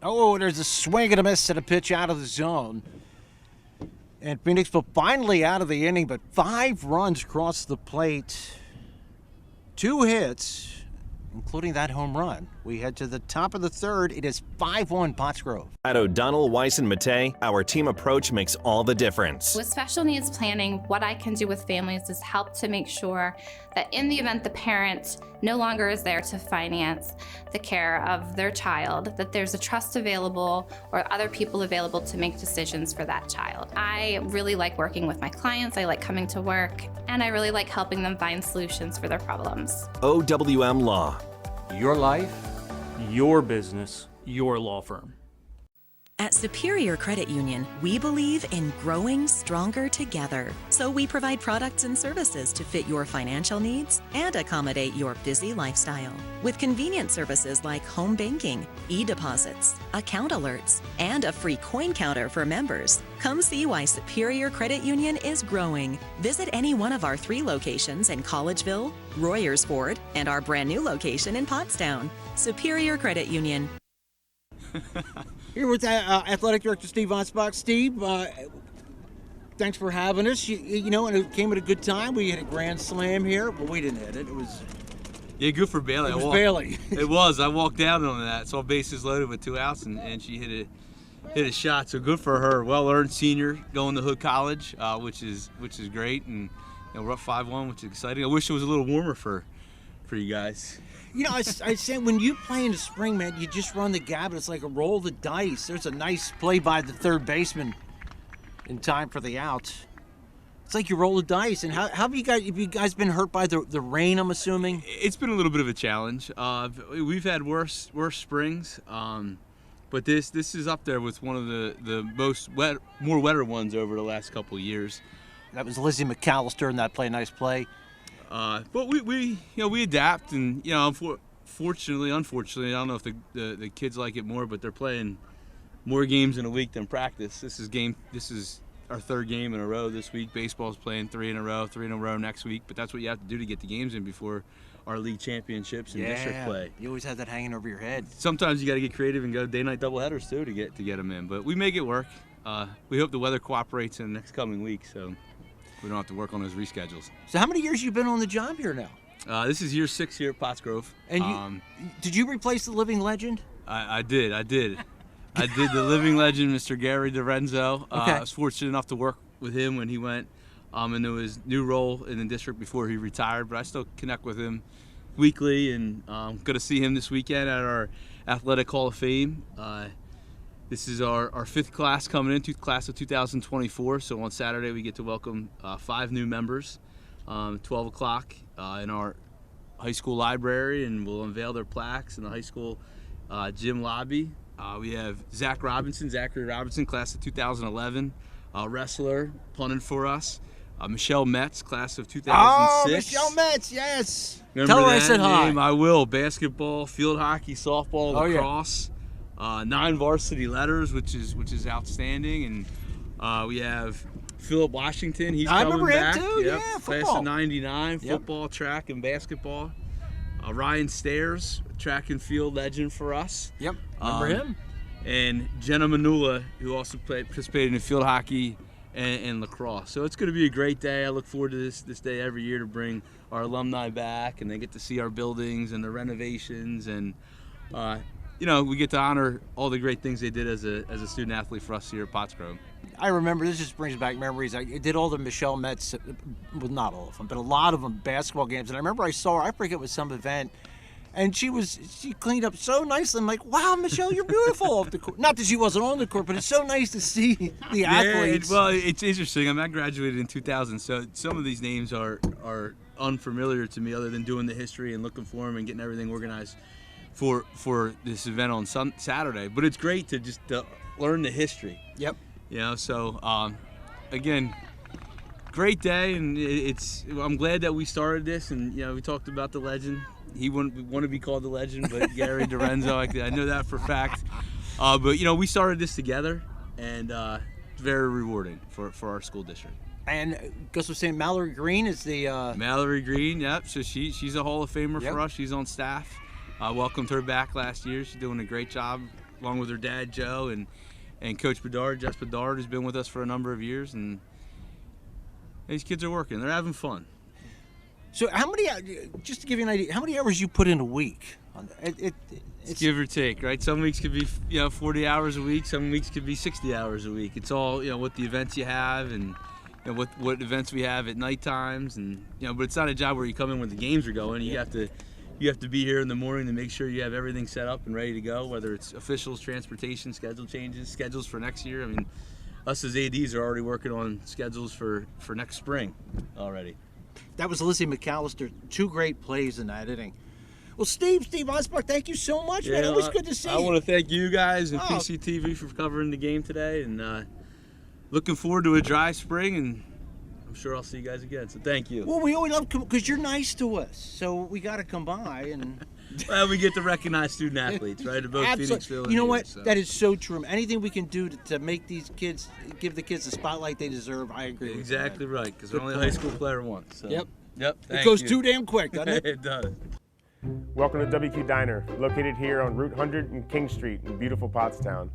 Oh, there's a swing and a miss and a pitch out of the zone. And Phoenixville finally out of the inning, but 5 runs across the plate. 2 hits, including that home run. We head to the top of the third. It is 5-1 Pottsgrove. At O'Donnell, Weiss, and Matei, our team approach makes all the difference. With special needs planning, what I can do with families is help to make sure that in the event the parent no longer is there to finance the care of their child, that there's a trust available or other people available to make decisions for that child. I really like working with my clients, I like coming to work, and I really like helping them find solutions for their problems. OWM Law. Your life, your business, your law firm. At Superior Credit Union, we believe in growing stronger together. So we provide products and services to fit your financial needs and accommodate your busy lifestyle. With convenient services like home banking, e-deposits, account alerts, and a free coin counter for members. Come see why Superior Credit Union is growing. Visit any one of our 3 locations in Collegeville, Royersford, and our brand new location in Pottstown. Superior Credit Union. Here with Athletic Director Steve Vonsbach. Steve, thanks for having us. You know, and it came at a good time. We had a grand slam here, but we didn't hit it. It was... Yeah, good for Bailey. It was Bailey. It was. I walked down on that. Saw bases loaded with 2 outs, and she hit a shot. So good for her. Well-earned senior going to Hood College, which is great. And we're up 5-1, which is exciting. I wish it was a little warmer for you guys. You know, I say when you play in the spring, man, you just run the gamut. It's like a roll the dice. There's a nice play by the third baseman in time for the out. It's like you roll the dice. And how have you guys been hurt by the rain, I'm assuming? It's been a little bit of a challenge. We've had worse springs, but this is up there with one of the more wetter ones over the last couple of years. That was Lizzie McAllister in that play. Nice play. But we adapt, and unfortunately, I don't know if the kids like it more, but they're playing more games in a week than practice. This is our 3rd game in a row this week. Baseball's playing 3 in a row next week. But that's what you have to do to get the games in before our league championships and district play. You always have that hanging over your head. Sometimes you got to get creative and go day-night doubleheaders too to get them in. But we make it work. We hope the weather cooperates in the next coming week, so we don't have to work on those reschedules. So how many years you been on the job here now? This is year 6 here at Pottsgrove. And did you replace the living legend? I did. I did the living legend, Mr. Gary DiRenzo. Okay. I was fortunate enough to work with him when he went into his new role in the district before he retired, but I still connect with him weekly, and I'm going to see him this weekend at our Athletic Hall of Fame. This is our 5th class coming in, class of 2024. So on Saturday we get to welcome 5 new members, 12 o'clock in our high school library, and we'll unveil their plaques in the high school gym lobby. We have Zachary Robinson, class of 2011, wrestler, punting for us. Michelle Metz, class of 2006. Oh, Michelle Metz, yes. Remember Tell her that I said name? hi. I will. Basketball, field hockey, softball, lacrosse. 9 varsity letters, which is outstanding, and we have Philip Washington. He's coming back. I remember him too. Yep. Yeah, Class football. of '99, football, track, and basketball. Ryan Stairs, track and field legend for us. Yep, remember him. And Jenna Manula, who also participated in field hockey and lacrosse. So it's going to be a great day. I look forward to this day every year to bring our alumni back, and they get to see our buildings and the renovations, and we get to honor all the great things they did as a student athlete for us here at Pottsgrove. I remember, this just brings back memories. I did all the Michelle Metz, well, not all of them, but a lot of them basketball games. And I remember I saw her, I forget, it was some event, and she cleaned up so nicely. I'm like, wow, Michelle, you're beautiful off the court. Not that she wasn't on the court, but it's so nice to see the athletes. Well, it's interesting. I graduated in 2000, so some of these names are unfamiliar to me, other than doing the history and looking for them and getting everything organized for this event on Saturday. But it's great to just learn the history. Yep. So again, great day, and I'm glad that we started this. And we talked about the legend. He wouldn't want to be called the legend, but Gary Dorenzo, I know that for a fact. But we started this together, and it's very rewarding for our school district. And Gus was saying Mallory Green is the Mallory Green, yep. So she's a Hall of Famer for us. She's on staff. Welcomed her back last year. She's doing a great job, along with her dad Joe and Coach Bedard, Jess Bedard, who's been with us for a number of years. And these kids are working. They're having fun. So how many, just to give you an idea, how many hours you put in a week? It's give or take, right? Some weeks could be 40 hours a week. Some weeks could be 60 hours a week. It's all what the events you have and what events we have at night times, and but it's not a job where you come in when the games are going. You have to be here in the morning to make sure you have everything set up and ready to go. Whether it's officials, transportation, schedule changes, schedules for next year. I mean, us as ADs are already working on schedules for next spring already. That was Lizzie McAllister. 2 great plays in that inning. Well, Steve Osbach, thank you so much, man. Always good to see you. I want to thank you guys and PCTV for covering the game today, and looking forward to a dry spring, and I'm sure I'll see you guys again. So thank you. Well, we always love because you're nice to us, so we got to come by and. Well, we get to recognize student athletes, right? At both Phoenixville and you know what? So. That is so true. Anything we can do to make these kids, give the kids the spotlight they deserve, I agree with you. Exactly right, because we're only a high school player once. So. Yep. It goes too damn quick, doesn't it? It does. Welcome to WQ Diner, located here on Route 100 and King Street in beautiful Pottstown.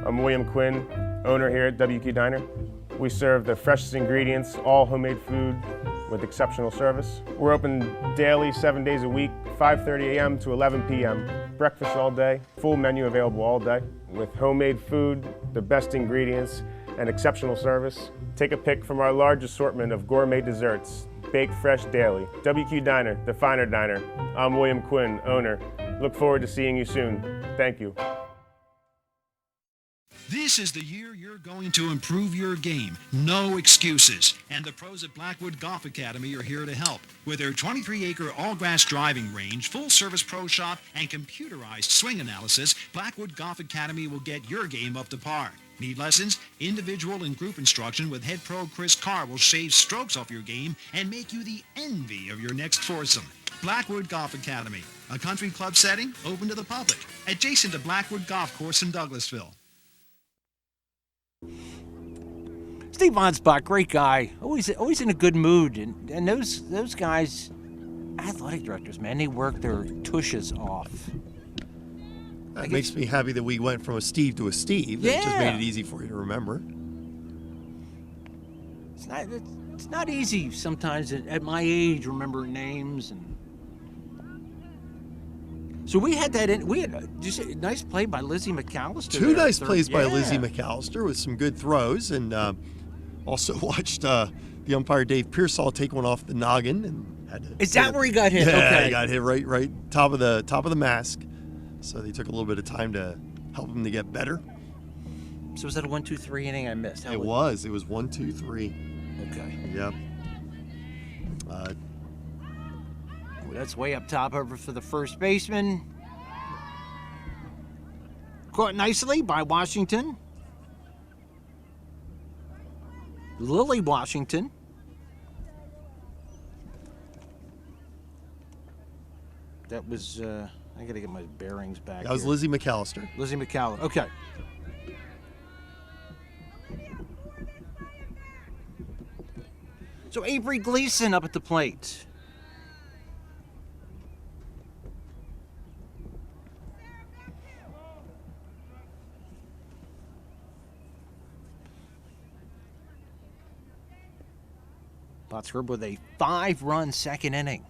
I'm William Quinn, owner here at WQ Diner. We serve the freshest ingredients, all homemade food with exceptional service. We're open daily, 7 days a week, 5:30 a.m. to 11 p.m. Breakfast all day, full menu available all day. With homemade food, the best ingredients, and exceptional service. Take a pick from our large assortment of gourmet desserts, baked fresh daily. WQ Diner, the finer diner. I'm William Quinn, owner. Look forward to seeing you soon. Thank you. This is the year you're going to improve your game. No excuses. And the pros at Blackwood Golf Academy are here to help. With their 23-acre all-grass driving range, full-service pro shop, and computerized swing analysis, Blackwood Golf Academy will get your game up to par. Need lessons? Individual and group instruction with head pro Chris Carr will shave strokes off your game and make you the envy of your next foursome. Blackwood Golf Academy, a country club setting open to the public, adjacent to Blackwood Golf Course in Douglasville. Steve Osbach, great guy, always in a good mood, and those guys, athletic directors, man, they work their tushes off. That makes me happy that we went from a Steve to a Steve. Yeah. It just made it easy for you to remember. It's not easy sometimes at my age remembering names and. So we had just a nice play by Lizzie McAllister. 2 nice plays by Lizzie McAllister with some good throws, and also watched the umpire Dave Pearsall take one off the noggin and had to. Is that where he got hit? Yeah, Okay. he got hit right top of the mask. So they took a little bit of time to help him to get better. So was that a 1-2-3 inning I missed? It was 1-2-3. Okay. Yep. That's way up top over for the first baseman. Caught nicely by Washington. Lily Washington. That was, I gotta get my bearings back. That was Lizzie McAllister. Lizzie McAllister, okay. So Avery Gleason up at the plate. Pottsgrove with a 5-run second inning.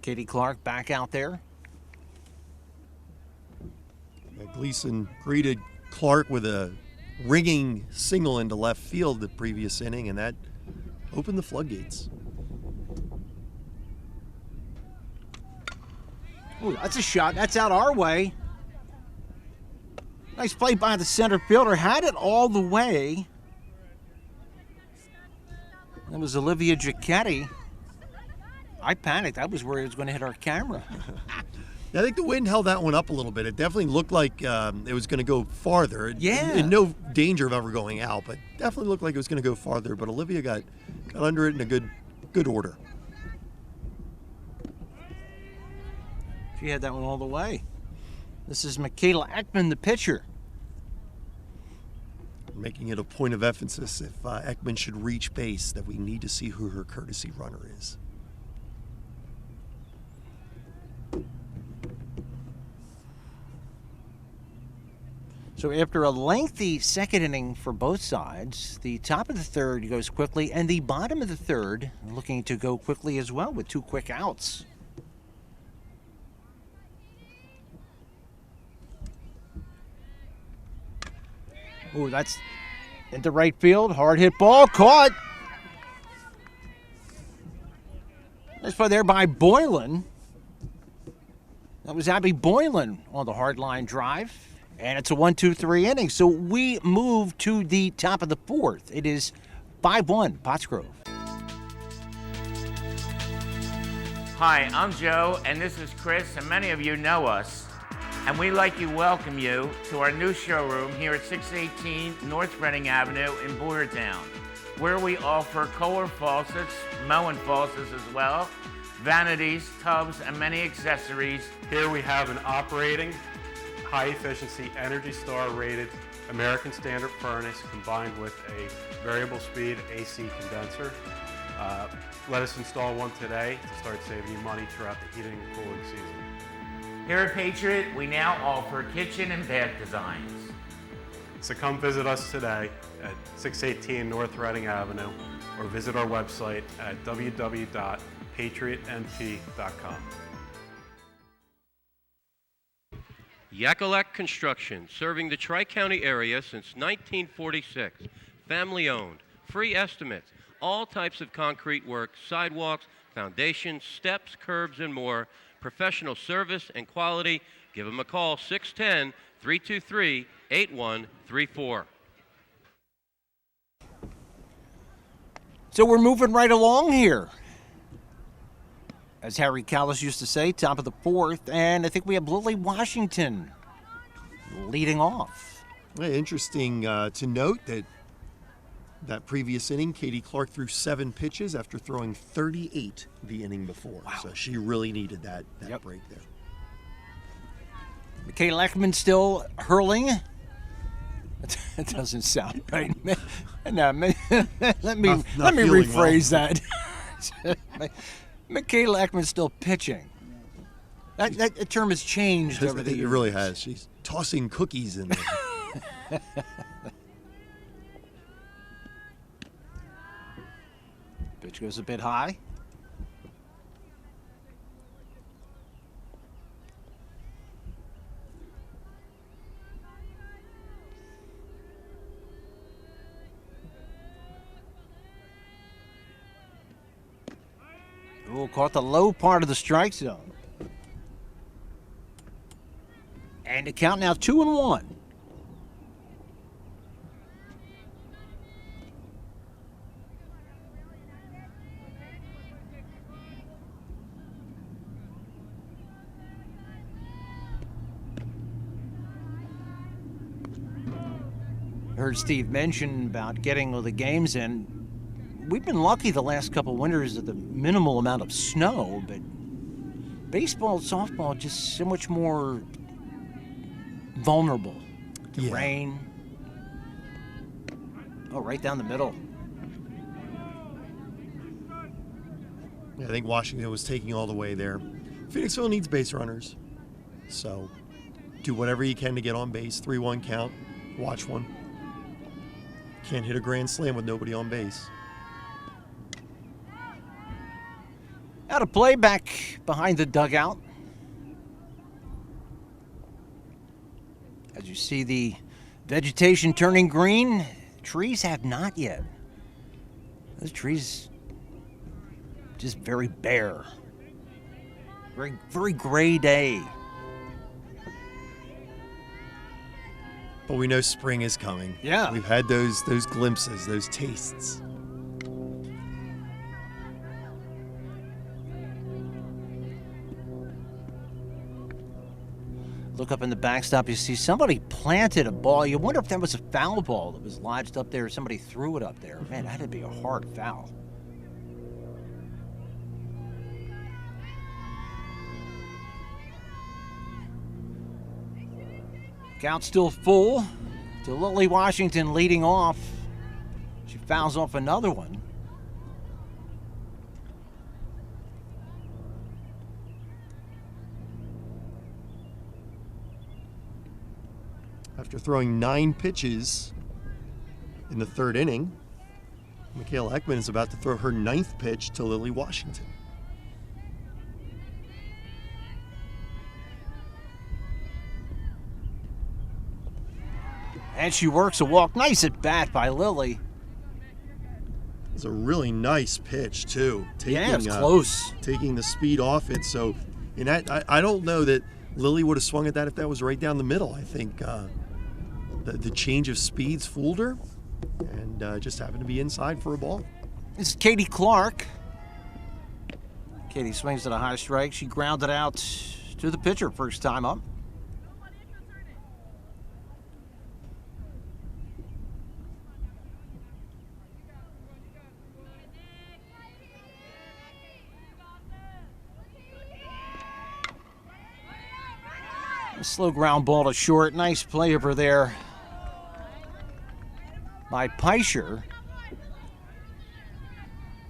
Katie Clark back out there. Gleason greeted Clark with a ringing single into left field the previous inning, and that opened the floodgates. Ooh, that's a shot. That's out our way. Nice play by the center fielder. Had it all the way. That was Olivia Giacchetti. I panicked. I was worried it was going to hit our camera. I think the wind held that one up a little bit. It definitely looked like it was going to go farther. Yeah. In no danger of ever going out, but definitely looked like it was going to go farther. But Olivia got under it in a good order. She had that one all the way. This is Michaela Ekman, the pitcher. Making it a point of emphasis if Ekman should reach base that we need to see who her courtesy runner is. So after a lengthy second inning for both sides, the top of the third goes quickly, and the bottom of the third looking to go quickly as well with 2 quick outs. Ooh, that's into right field. Hard hit ball. Caught. Nice play there by Boylan. That was Abby Boylan on the hard line drive. And it's a 1-2-3 inning. So we move to the top of the fourth. It is 5-1 Pottsgrove. Hi, I'm Joe, and this is Chris, and many of you know us. And we'd like to welcome you to our new showroom here at 618 North Reading Avenue in Boyertown, where we offer Kohler faucets, Moen faucets as well, vanities, tubs, and many accessories. Here we have an operating, high-efficiency, Energy Star rated American Standard furnace combined with a variable speed AC condenser. Let us install one today to start saving you money throughout the heating and cooling season. Here at Patriot, we now offer kitchen and bath designs. So come visit us today at 618 North Reading Avenue or visit our website at www.patriotnp.com. Yakalak Construction, serving the Tri-County area since 1946. Family owned, free estimates, all types of concrete work, sidewalks, foundations, steps, curbs, and more. Professional service and quality. Give them a call, 610-323-8134. So we're moving right along here. As Harry Callis used to say, top of the fourth, and I think we have Lily Washington leading off. Yeah, interesting to note that previous inning, Katie Clark threw 7 pitches after throwing 38 the inning before. Wow. So she really needed that break there. Michaela Ekman still hurling. That doesn't sound right. No, let me rephrase that. Michaela Ekman still pitching. That term has changed over the years. It really has. She's tossing cookies in there. Pitch goes a bit high. Oh, caught the low part of the strike zone. And the count now 2-1. Heard Steve mention about getting all the games in. We've been lucky the last couple winters at the minimal amount of snow, but baseball and softball just so much more vulnerable to rain. Oh, right down the middle. Yeah, I think Washington was taking all the way there. Phoenixville needs base runners, so do whatever you can to get on base. 3-1 count, watch one. Can't hit a grand slam with nobody on base. Out of play back behind the dugout. As you see the vegetation turning green, trees have not yet. Those trees just very bare. Very, very gray day. But we know spring is coming. Yeah. We've had those glimpses, those tastes. Look up in the backstop, you see somebody planted a ball. You wonder if that was a foul ball that was lodged up there. Somebody threw it up there. Man, that'd be a hard foul. Count still full to Lily Washington leading off. She fouls off another one. After throwing 9 pitches in the third inning, Michaela Ekman is about to throw her 9th pitch to Lily Washington. And she works a walk. Nice at bat by Lily. It's a really nice pitch, too. Yeah, it's close. Taking the speed off it. So, and I don't know that Lily would have swung at that if that was right down the middle. I think the change of speeds fooled her and just happened to be inside for a ball. This is Katie Clark. Katie swings at a high strike. She grounded out to the pitcher first time up. A slow ground ball to short. Nice play over there by Peischer.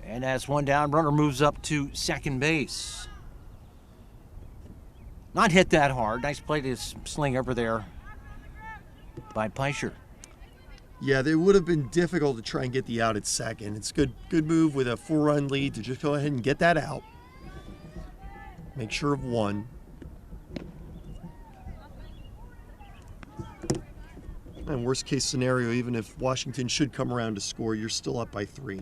And as one down, runner moves up to second base. Not hit that hard. Nice play to sling over there by Peischer. Yeah, it would have been difficult to try and get the out at second. It's good move with a 4-run lead to just go ahead and get that out. Make sure of one. And worst case scenario, even if Washington should come around to score, you're still up by 3.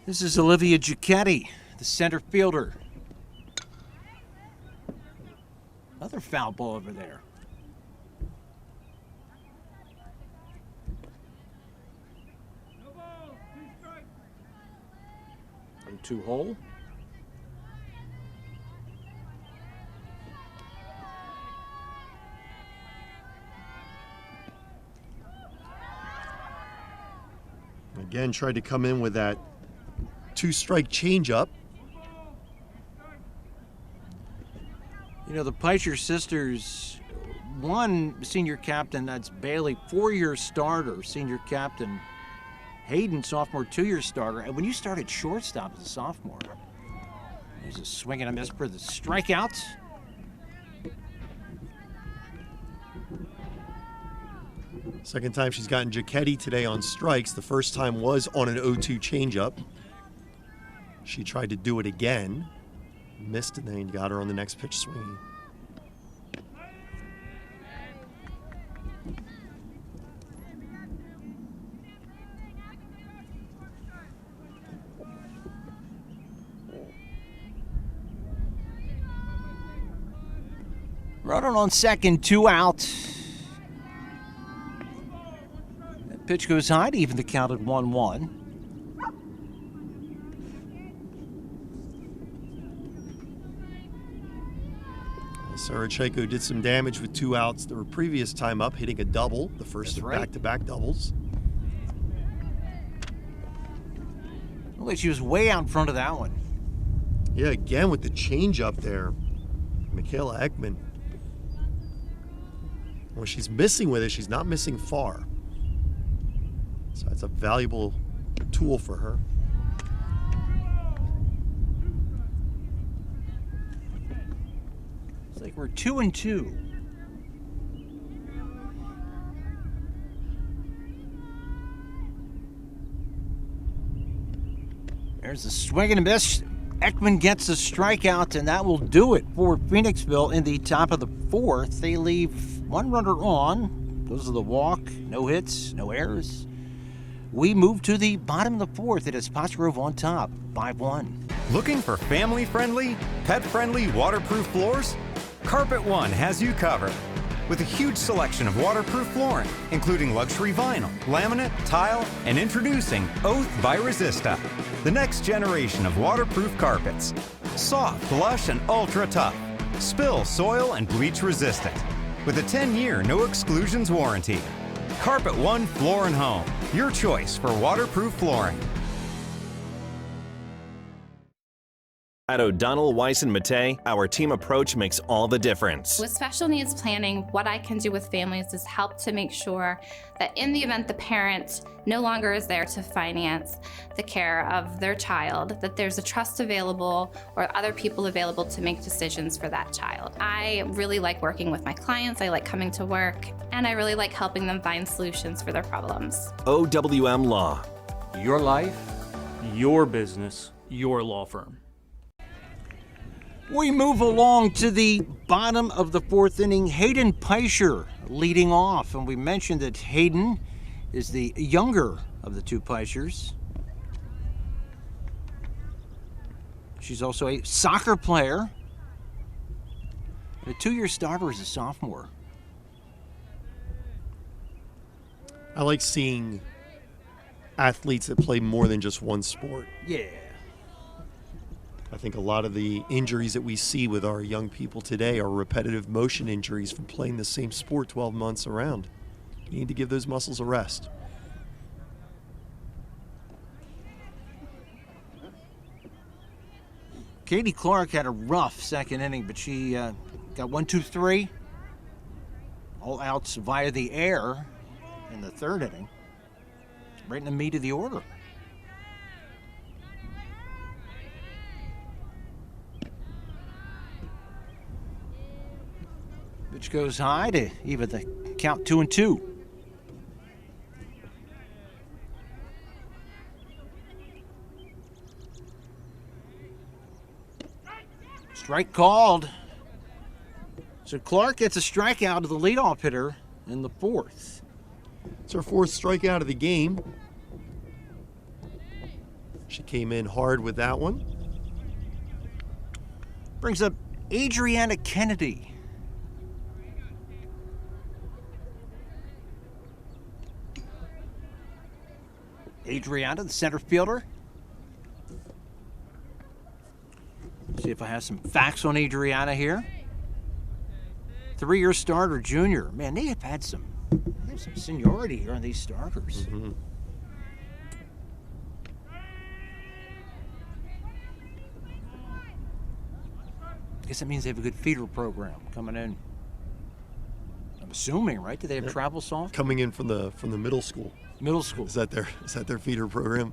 This is Olivia Giacchetti, the center fielder. Another foul ball over there. 2 hole. Again, tried to come in with that 2-strike changeup. You know, the Peischer sisters, one senior captain, that's Bailey, 4-year starter, senior captain. Hayden, sophomore, 2-year starter. And when you started shortstop as a sophomore, there's a swing and a miss for the strikeouts. Second time she's gotten Giacchetti today on strikes. The first time was on an 0-2 changeup. She tried to do it again. Missed, and then got her on the next pitch swinging. Running on second, 2 out. That pitch goes high to even the count at 1-1. Sarachenko did some damage with 2 outs the previous time up, hitting a double, the first of back-to-back doubles. Well, she was way out in front of that one. Yeah, again with the changeup there. Michaela Ekman. When she's missing with it, she's not missing far. So it's a valuable tool for her. It's like we're 2-2. There's a swing and a miss. Ekman gets a strikeout, and that will do it for Phoenixville in the top of the fourth. They leave one runner on. Goes to the walk. No hits, no errors. We move to the bottom of the fourth. It is Pottsgrove on top, 5-1. Looking for family-friendly, pet-friendly, waterproof floors? Carpet One has you covered. With a huge selection of waterproof flooring, including luxury vinyl, laminate, tile, and introducing Oath by Resista, the next generation of waterproof carpets. Soft, lush, and ultra tough. Spill, soil, and bleach resistant. With a 10-year no exclusions warranty. Carpet One Floor and Home, your choice for waterproof flooring. At O'Donnell, Weiss & Mattei, our team approach makes all the difference. With special needs planning, what I can do with families is help to make sure that in the event the parent no longer is there to finance the care of their child, that there's a trust available or other people available to make decisions for that child. I really like working with my clients, I like coming to work, and I really like helping them find solutions for their problems. OWM Law. Your life, your business, your law firm. We move along to the bottom of the fourth inning. Hayden Peischer leading off. And we mentioned that Hayden is the younger of the two Peischers. She's also a soccer player. A 2-year starter as a sophomore. I like seeing athletes that play more than just one sport. Yeah. I think a lot of the injuries that we see with our young people today are repetitive motion injuries from playing the same sport 12 months around. You need to give those muscles a rest. Katie Clark had a rough second inning, but she got 1, 2, 3. All outs via the air in the third inning. Right in the meat of the order. Pitch goes high to even the count 2-2. Strike called. So Clark gets a strikeout of the leadoff hitter in the fourth. It's her fourth strikeout of the game. She came in hard with that one. Brings up Adriana Kennedy. Adriana, the center fielder. See if I have some facts on Adriana here. 3-year starter, junior. Man, they have had some seniority here on these starters. Mm-hmm. I guess that means they have a good feeder program coming in. I'm assuming, right? Do they have travel soft? Coming in from the middle school. Middle school. Is that their feeder program?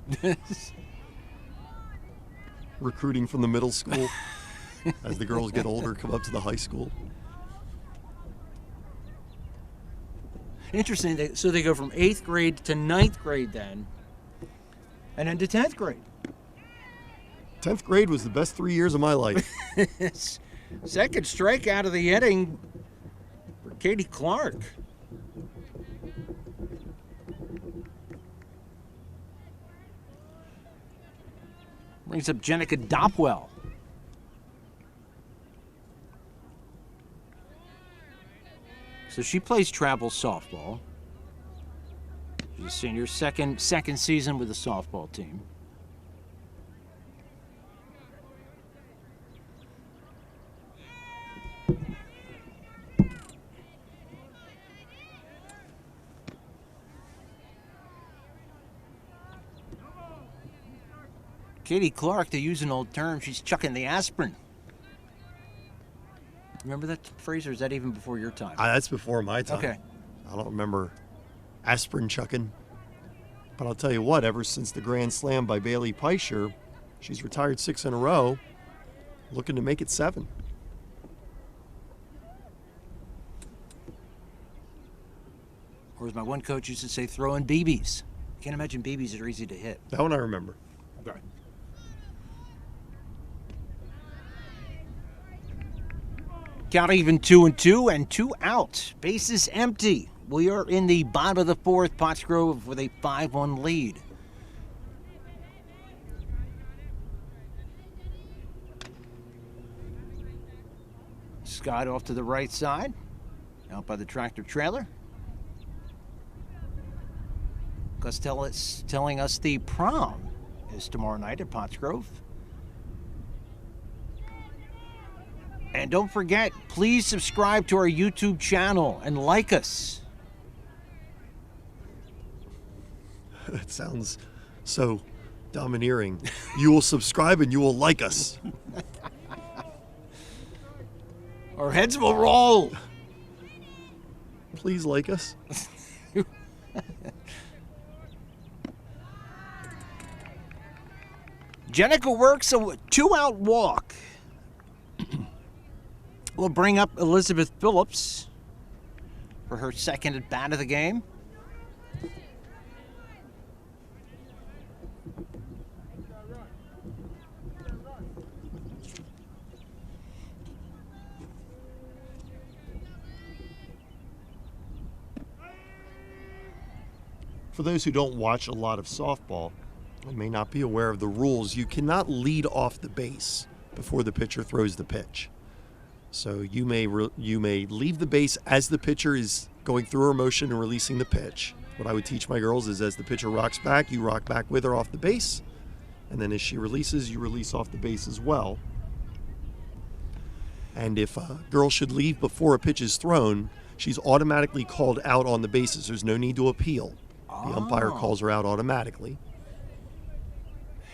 Recruiting from the middle school as the girls get older, come up to the high school. Interesting. So they go from 8th grade to 9th grade then, and then to 10th grade. 10th grade was the best 3 years of my life. Second strikeout of the inning for Katie Clark. Brings up Jenica Dopwell. So she plays travel softball. She's a senior, second season with the softball team. Katie Clark, to use an old term, she's chucking the aspirin. Remember that phrase, or is that even before your time? That's before my time. Okay. I don't remember aspirin chucking. But I'll tell you what, ever since the Grand Slam by Bailey Peischer, she's retired 6 in a row, looking to make it 7. Or as my one coach used to say, throw in BBs. Can't imagine BBs that are easy to hit. That one I remember. Okay. Count even 2-2 and 2 out. Bases empty. We are in the bottom of the fourth. Pottsgrove with a 5-1 lead. Scott off to the right side, out by the tractor trailer. Costello is telling us the prom is tomorrow night at Pottsgrove. And don't forget, please subscribe to our YouTube channel and like us. That sounds so domineering. You will subscribe and you will like us. Our heads will roll. Please like us. Jenica works a 2-out walk. We'll bring up Elizabeth Phillips for her second at bat of the game. For those who don't watch a lot of softball and may not be aware of the rules, you cannot lead off the base before the pitcher throws the pitch. So you may leave the base as the pitcher is going through her motion and releasing the pitch. What I would teach my girls is as the pitcher rocks back, you rock back with her off the base. And then as she releases, you release off the base as well. And if a girl should leave before a pitch is thrown, she's automatically called out on the bases. There's no need to appeal. The umpire calls her out automatically.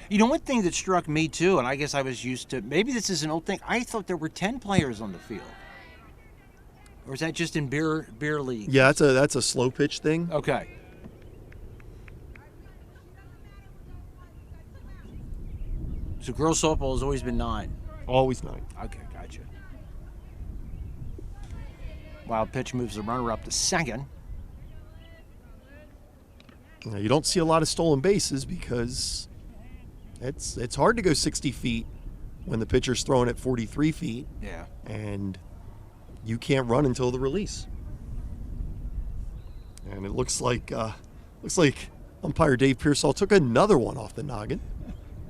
You know, one thing that struck me too, and I guess I was used to, maybe this is an old thing, I thought there were 10 players on the field. Or is that just in beer league? Yeah, that's a slow pitch thing. Okay. So girls softball has always been 9. Always 9. Okay, gotcha. Wild pitch moves the runner up to second. Now, you don't see a lot of stolen bases because it's hard to go 60 feet when the pitcher's throwing at 43 feet. Yeah. And you can't run until the release. And it looks like umpire Dave Pearsall took another one off the noggin.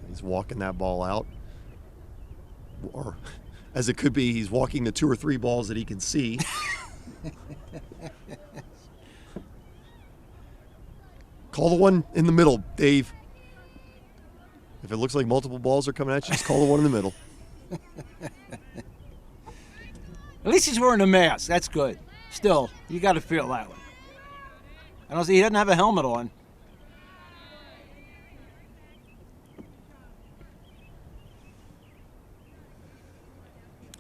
He's walking that ball out. Or as it could be, he's walking the 2 or 3 balls that he can see. Call the one in the middle, Dave. If it looks like multiple balls are coming at you, just call the one in the middle. At least he's wearing a mask. That's good. Still, you got to feel that one. I don't see he doesn't have a helmet on.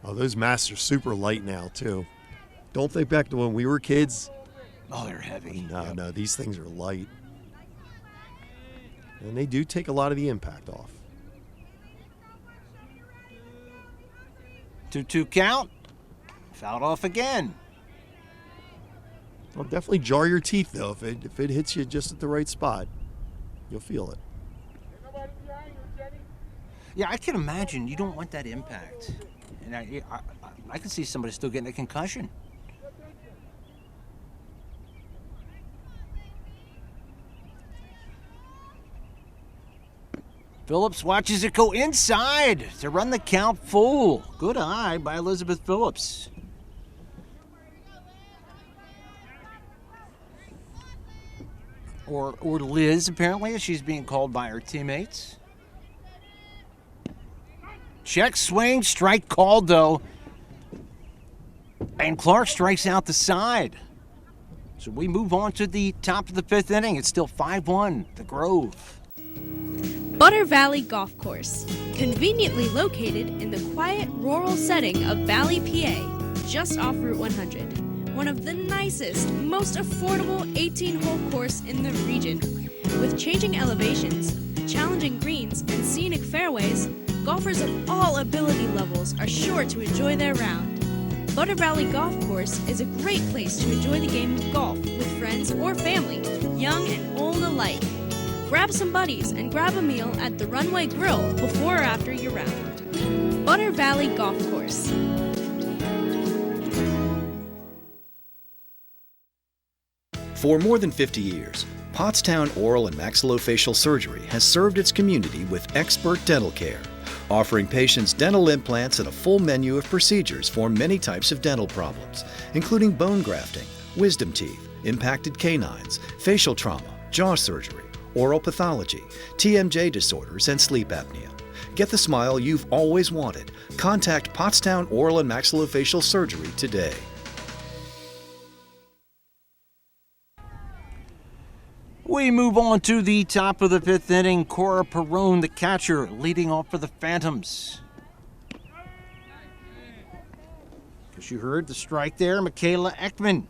Oh, those masks are super light now, too. Don't think back to when we were kids. Oh, they're heavy. No, these things are light. And they do take a lot of the impact off. 2-2 count. Fouled off again. It'll definitely jar your teeth, though. If it hits you just at the right spot, you'll feel it. Yeah, I can imagine. You don't want that impact. And I can see somebody still getting a concussion. Phillips watches it go inside to run the count full. Good eye by Elizabeth Phillips. Or Liz, apparently, as she's being called by her teammates. Check swing, strike called, though. And Clark strikes out the side. So we move on to the top of the 5th inning. It's still 5-1, the Grove. Butter Valley Golf Course, conveniently located in the quiet rural setting of Valley, PA, just off Route 100. One of the nicest, most affordable 18-hole course in the region. With changing elevations, challenging greens, and scenic fairways, golfers of all ability levels are sure to enjoy their round. Butter Valley Golf Course is a great place to enjoy the game of golf with friends or family, young and old alike. Grab some buddies and grab a meal at the Runway Grill before or after your round. Butter Valley Golf Course. For more than 50 years, Pottstown Oral and Maxillofacial Surgery has served its community with expert dental care, offering patients dental implants and a full menu of procedures for many types of dental problems, including bone grafting, wisdom teeth, impacted canines, facial trauma, jaw surgery, oral pathology, TMJ disorders, and sleep apnea. Get the smile you've always wanted. Contact Pottstown Oral and Maxillofacial Surgery today. We move on to the top of the fifth inning. Cora Perrone, the catcher, leading off for the Phantoms. As you heard the strike there, Michaela Ekman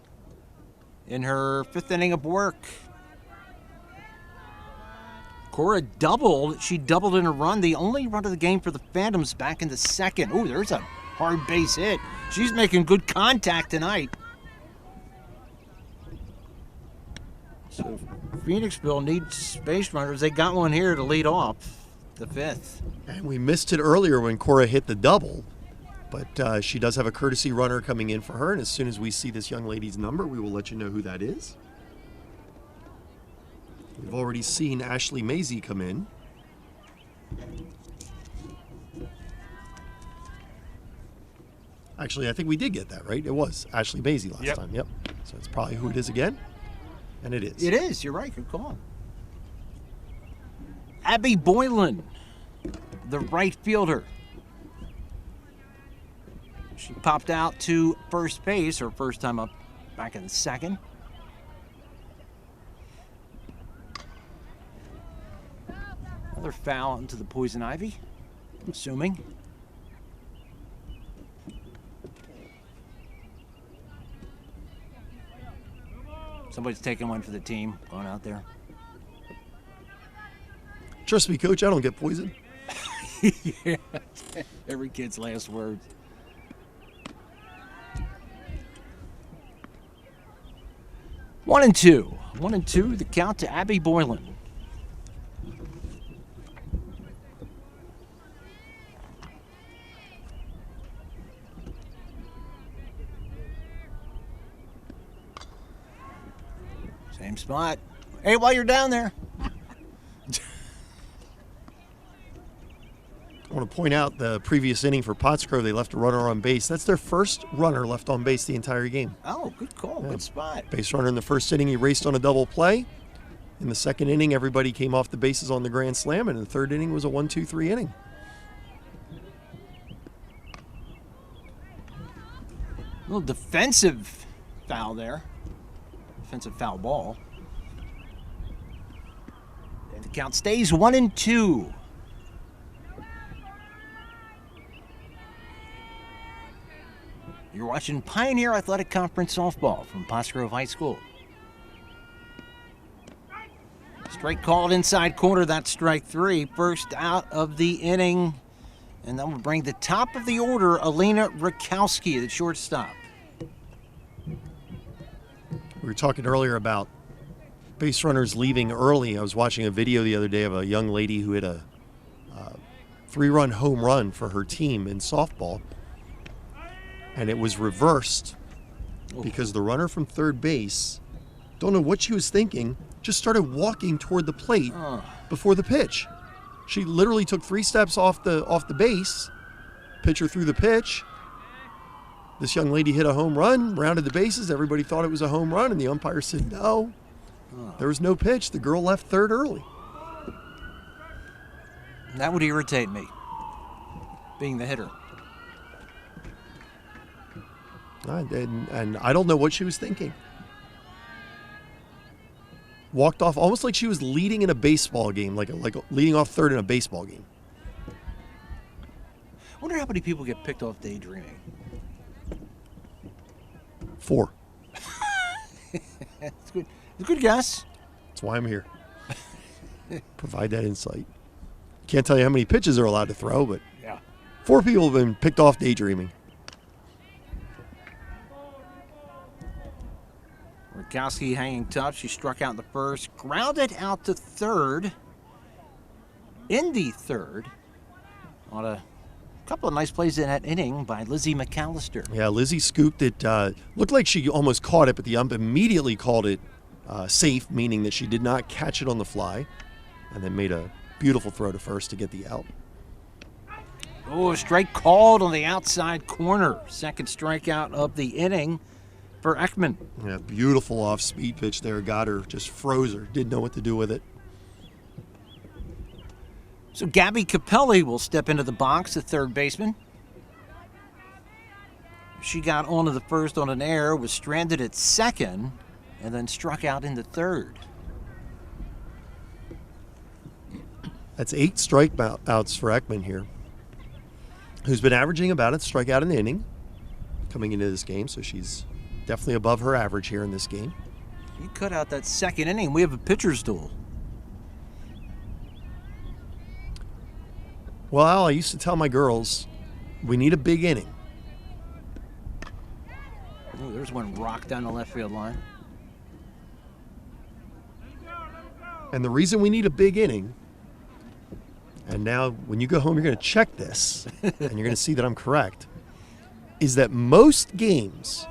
in her fifth inning of work. Cora doubled. She doubled in a run. The only run of the game for the Phantoms back in the second. Oh, there's a hard base hit. She's making good contact tonight. So Phoenixville needs base runners. They got one here to lead off the fifth. And we missed it earlier when Cora hit the double. But she does have a courtesy runner coming in for her. And as soon as we see this young lady's number, we will let you know who that is. We've already seen Ashley Mazie come in. Actually, I think we did get that, right? It was Ashley Mazie last time. Yep. So it's probably who it is again. And it is. It is. You're right. Good call. Abby Boylan, the right fielder. She popped out to first base, her first time up back in the second. Another foul into the poison ivy, I'm assuming. Somebody's taking one for the team, going out there. Trust me, Coach, I don't get poisoned. Yeah, every kid's last words. One and two, the count to Abby Boylan. Same spot. Hey, while you're down there. I want to point out the previous inning for Pottsgrove, they left a runner on base. That's their first runner left on base the entire game. Oh, good call. Yeah. Good spot. Base runner in the first inning, he raced on a double play. In the second inning, everybody came off the bases on the grand slam, and in the third inning was a 1-2-3 inning. A little defensive foul there. Defensive foul ball. And the count stays 1-2. You're watching Pioneer Athletic Conference softball from Pottsgrove High School. Strike called inside corner. That's strike three. First out of the inning. And that will bring the top of the order, Alina Rakowski, the shortstop. We were talking earlier about base runners leaving early. I was watching a video the other day of a young lady who hit a 3-run home run for her team in softball. And it was reversed because the runner from third base, don't know what she was thinking, just started walking toward the plate before the pitch. She literally took 3 steps off the base. Pitcher threw the pitch. This young lady hit a home run, rounded the bases. Everybody thought it was a home run, and the umpire said no. There was no pitch. The girl left third early. That would irritate me, being the hitter. And I don't know what she was thinking. Walked off almost like she was leading in a baseball game, like leading off third in a baseball game. I wonder how many people get picked off daydreaming. 4. It's good. It's a good guess. That's why I'm here. Provide that insight. Can't tell you how many pitches they're allowed to throw, but yeah. 4 people have been picked off daydreaming. Rakowski hanging tough. She struck out in the first, grounded out to third. In the third, on a couple of nice plays in that inning by Lizzie McAllister. Yeah, Lizzie scooped it. Looked like she almost caught it, but the ump immediately called it safe, meaning that she did not catch it on the fly, and then made a beautiful throw to first to get the out. Oh, a strike called on the outside corner. Second strikeout of the inning for Ekman. Yeah, beautiful off-speed pitch there. Got her, just froze her. Didn't know what to do with it. So Gabby Capelli will step into the box, the third baseman. She got onto the first on an error, was stranded at second, and then struck out in the third. That's 8 strikeouts for Ekman here, who's been averaging about a strikeout an inning coming into this game, so she's definitely above her average here in this game. You cut out that second inning, we have a pitcher's duel. Well, Al, I used to tell my girls, we need a big inning. Ooh, there's one rocked down the left field line. And the reason we need a big inning, and now when you go home, you're going to check this, and you're going to see that I'm correct, is that most games,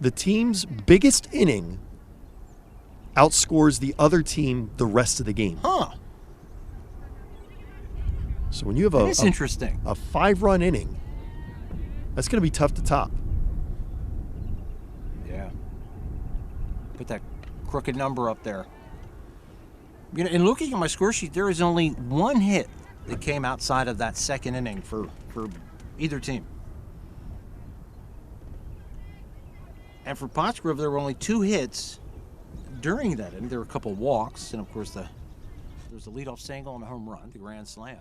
the team's biggest inning outscores the other team the rest of the game. Huh. So when you have That's interesting. a 5-run inning, that's going to be tough to top. Yeah. Put that crooked number up there. You know, in looking at my score sheet, there is only one hit that came outside of that second inning for either team. And for Pottsgrove, there were only 2 hits during that inning. There were a couple walks, and of course there was the leadoff single and a home run, the grand slam.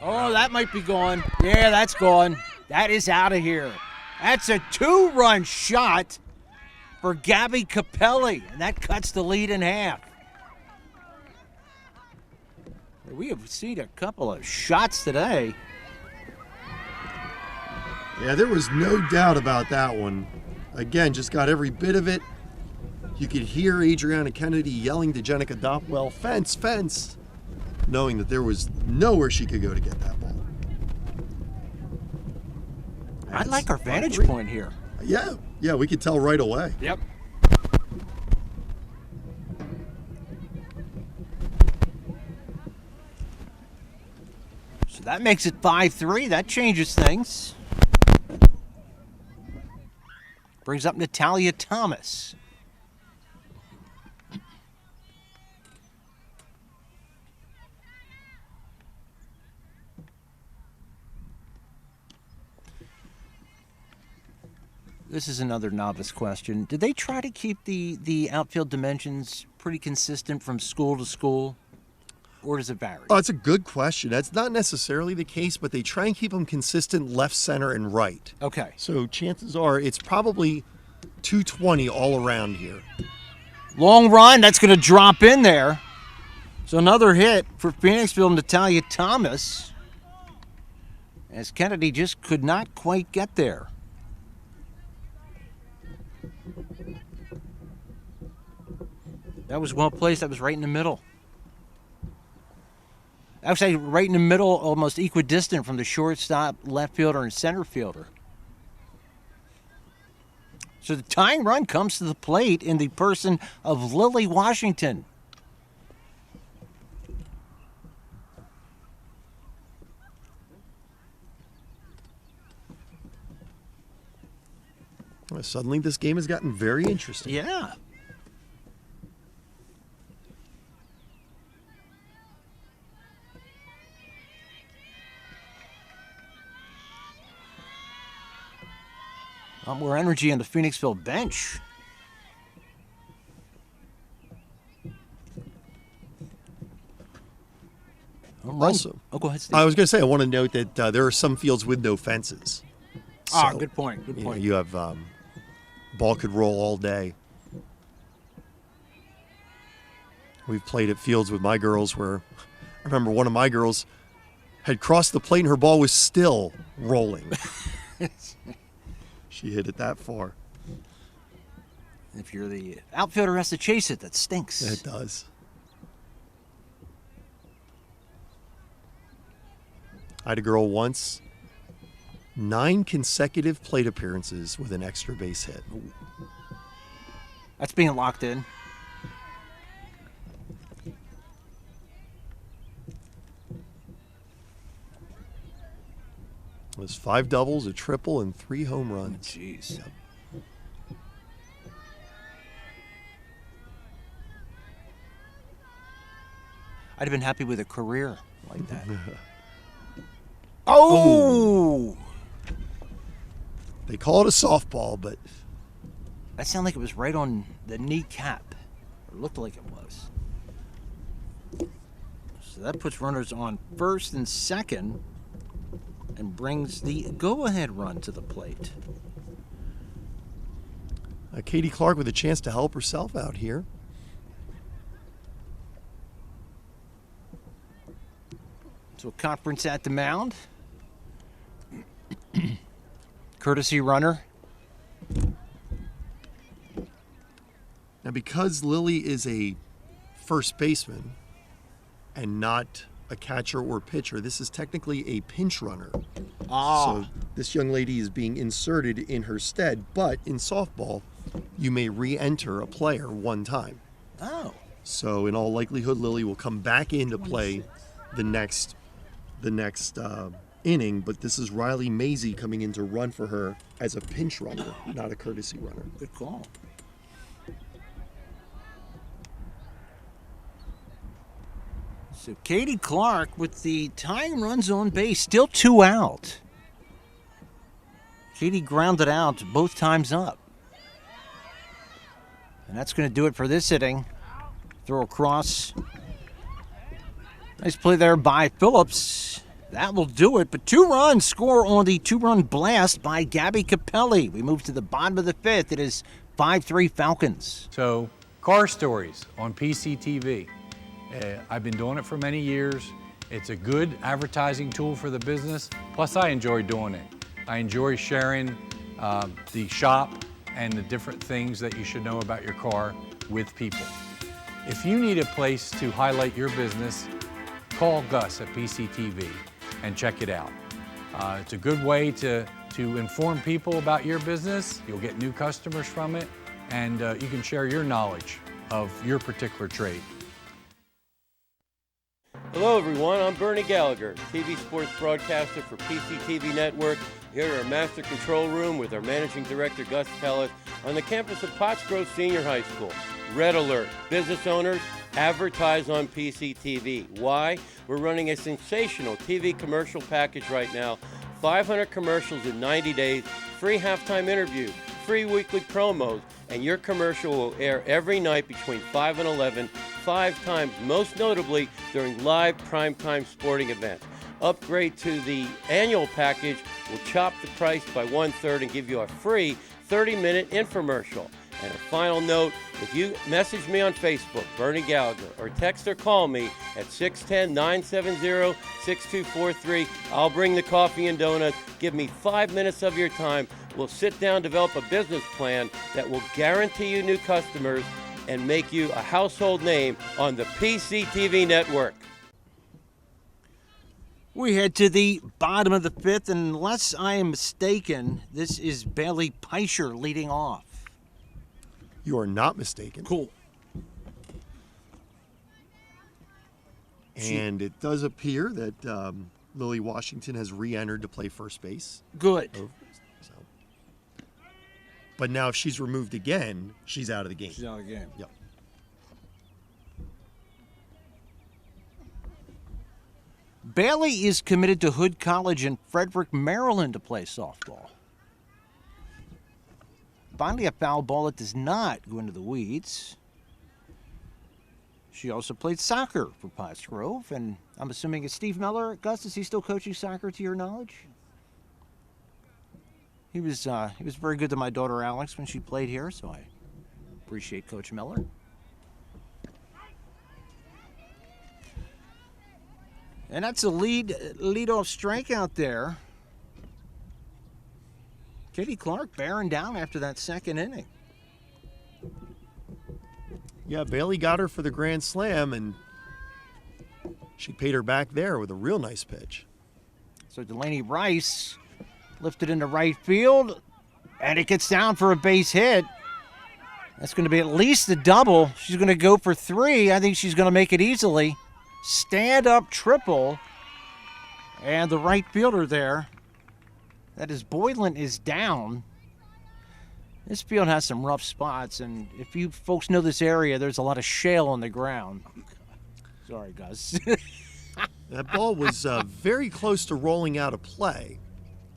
Oh, that might be gone. Yeah, that's gone. That is out of here. That's a 2-run shot for Gabby Capelli, and that cuts the lead in half. We have seen a couple of shots today. Yeah, there was no doubt about that one. Again, just got every bit of it. You could hear Adriana Kennedy yelling to Jenica Dopwell, fence, fence, knowing that there was nowhere she could go to get that ball. I like our vantage point here. Yeah, we could tell right away. Yep. So that makes it 5-3. That changes things. Brings up Natalia Thomas. This is another novice question. Did they try to keep the outfield dimensions pretty consistent from school to school, or does it vary? Oh, it's a good question. That's not necessarily the case, but they try and keep them consistent left, center, and right. Okay. So chances are it's probably 220 all around here. Long run, that's going to drop in there. So another hit for Phoenixville, Natalia Thomas, as Kennedy just could not quite get there. That was well placed. That was right in the middle. I would say right in the middle, almost equidistant from the shortstop, left fielder, and center fielder. So the tying run comes to the plate in the person of Lily Washington. Well, suddenly this game has gotten very interesting. Yeah. More energy on the Phoenixville bench. Also, go ahead, Steve. I was going to say, I want to note that there are some fields with no fences. So, Good point. Good point. You have ball could roll all day. We've played at fields with my girls where I remember one of my girls had crossed the plate and her ball was still rolling. She hit it that far. If you're the outfielder has to chase it, that stinks. It does. I had a girl once, 9 consecutive plate appearances with an extra base hit. That's being locked in. It was 5 doubles, a triple, and 3 home runs. Jeez. Yep. I'd have been happy with a career like that. Oh! They call it a softball, but That sounded like it was right on the kneecap. It looked like it was. So that puts runners on first and second and brings the go-ahead run to the plate. Katie Clark with a chance to help herself out here. So Conference at the mound. Courtesy runner. Now, because Lily is a first baseman and not a catcher or pitcher, this is technically a pinch runner. So this young lady is being inserted in her stead, but in softball, you may re-enter a player one time. Oh. So in all likelihood, Lily will come back into play the next inning, but this is Riley Mazie coming in to run for her as a pinch runner, not a courtesy runner. Good call. So Katie Clark with the tying runs on base, still 2 out. Katie grounded out both times up. And that's going to do it for this inning. Throw across. Nice play there by Phillips. That will do it, but 2 runs score on the 2-run blast by Gabby Capelli. We move to the bottom of the 5th. It is 5-3 Falcons. So, car stories on PCTV. I've been doing it for many years. It's a good advertising tool for the business. Plus, I enjoy doing it. I enjoy sharing the shop and the different things that you should know about your car with people. If you need a place to highlight your business, call Gus at PCTV and check it out. It's a good way to inform people about your business. You'll get new customers from it, and you can share your knowledge of your particular trade. Hello everyone, I'm Bernie Gallagher, TV sports broadcaster for PCTV Network, here in our master control room with our managing director Gus Pellet on the campus of Pottsgrove Senior High School. Red alert, business owners, advertise on PCTV. Why? We're running a sensational TV commercial package right now. 500 commercials in 90 days, free halftime interviews, free weekly promos, and your commercial will air every night between 5 and 11, 5 times, most notably during live primetime sporting events. Upgrade to the annual package will chop the price by 1/3 and give you a free 30-minute infomercial. And a final note, if you message me on Facebook, Bernie Gallagher, or text or call me at 610-970-6243, I'll bring the coffee and donuts. Give me 5 minutes of your time. We'll sit down, develop a business plan that will guarantee you new customers and make you a household name on the PCTV network. We head to the bottom of the 5th, and unless I am mistaken, this is Bailey Peischer leading off. You are not mistaken. Cool. And it does appear that Lily Washington has re-entered to play first base. Good. But now if she's removed again, she's out of the game. She's out of the game. Yep. Bailey is committed to Hood College in Frederick, Maryland to play softball. Finally, a foul ball that does not go into the weeds. She also played soccer for Pottsgrove, and I'm assuming it's Steve Miller. Gus, is he still coaching soccer to your knowledge? He was very good to my daughter Alex when she played here, so I appreciate Coach Miller. And that's a lead-off strikeout there. Katie Clark bearing down after that second inning. Yeah, Bailey got her for the grand slam, and she paid her back there with a real nice pitch. So Delaney Rice lifted into right field, and it gets down for a base hit. That's going to be at least a double. She's going to go for 3. I think she's going to make it easily. Stand-up triple. And the right fielder there, that is Boylan, is down. This field has some rough spots, and if you folks know this area, there's a lot of shale on the ground. Sorry, guys. That ball was very close to rolling out of play.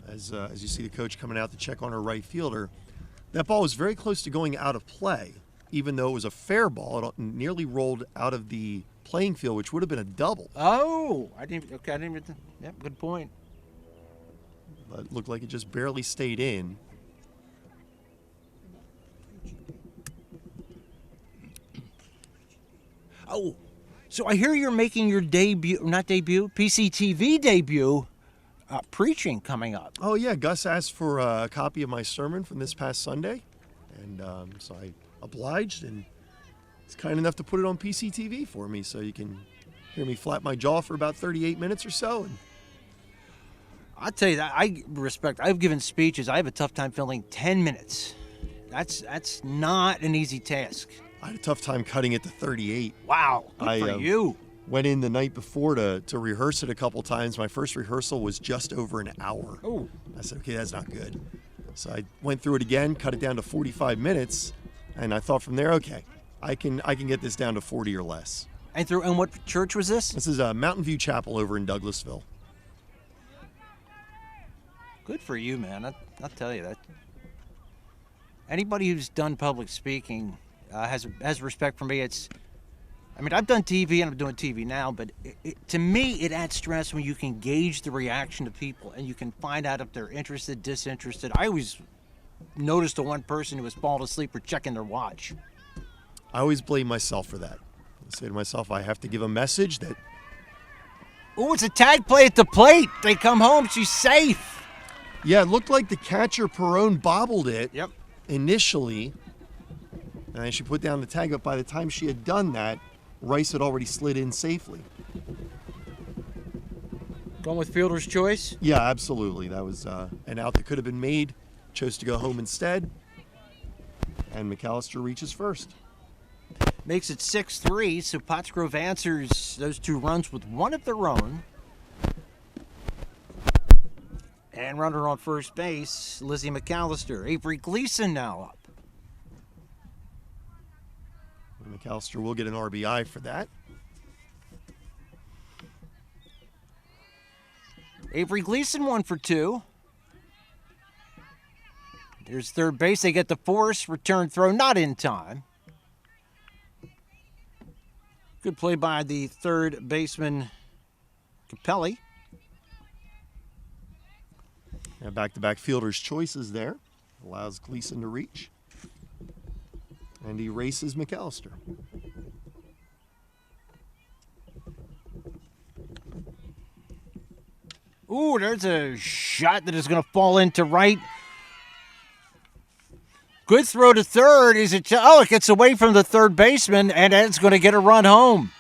As you see the coach coming out to check on her right fielder. That ball was very close to going out of play, even though it was a fair ball. It nearly rolled out of the playing field, which would have been a double. Oh, I didn't even. Yep, good point. But it looked like it just barely stayed in. Oh, so I hear you're making your PCTV debut, preaching coming up. Oh, yeah. Gus asked for a copy of my sermon from this past Sunday. And so I obliged, and it's kind enough to put it on PCTV for me so you can hear me flap my jaw for about 38 minutes or so. And I'll tell you that I've given speeches. I have a tough time filling 10 minutes. That's not an easy task. I had a tough time cutting it to 38. Wow, good for you. Went in the night before to rehearse it a couple times. My first rehearsal was just over an hour. Oh. I said, okay, that's not good. So I went through it again, cut it down to 45 minutes, and I thought from there, okay, I can get this down to 40 or less. And what church was this? This is Mountain View Chapel over in Douglasville. Good for you, man. I'll tell you that. Anybody who's done public speaking has respect for me. I've done TV and I'm doing TV now, but to me, it adds stress when you can gauge the reaction of people and you can find out if they're interested, disinterested. I always noticed the one person who was falling asleep or checking their watch. I always blame myself for that. I say to myself, I have to give a message that... Oh, it's a tag play at the plate. They come home. She's safe. Yeah, it looked like the catcher, Perone, bobbled it initially. And then she put down the tag, but by the time she had done that, Rice had already slid in safely. Going with fielder's choice? Yeah, absolutely. That was an out that could have been made. Chose to go home instead. And McAllister reaches first. Makes it 6-3, so Pottsgrove answers those 2 runs with one of their own. And runner on first base, Lizzie McAllister. Avery Gleason now up. McAllister will get an RBI for that. Avery Gleason 1 for 2. There's third base. They get the force. Return throw not in time. Good play by the third baseman, Capelli. Now back-to-back fielder's choices there. Allows Gleason to reach. And he races McAllister. Ooh, there's a shot that is going to fall into right. Good throw to third. It gets away from the third baseman, and it's going to get a run home.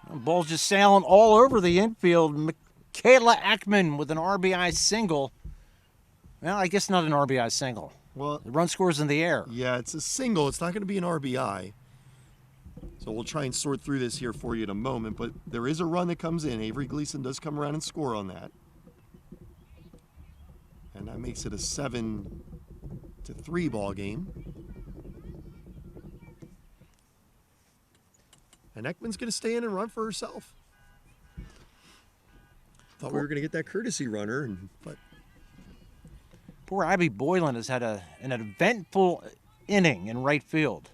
The ball's just sailing all over the infield. Michaela Ackman with an RBI single. Well, I guess not an RBI single. Well, the run scores in the air. Yeah, it's a single. It's not going to be an RBI. So we'll try and sort through this here for you in a moment. But there is a run that comes in. Avery Gleason does come around and score on that. And that makes it a 7-3 ball game. And Ekman's going to stay in and run for herself. Thought we were going to get that courtesy runner, but poor Abby Boylan has had an eventful inning in right field.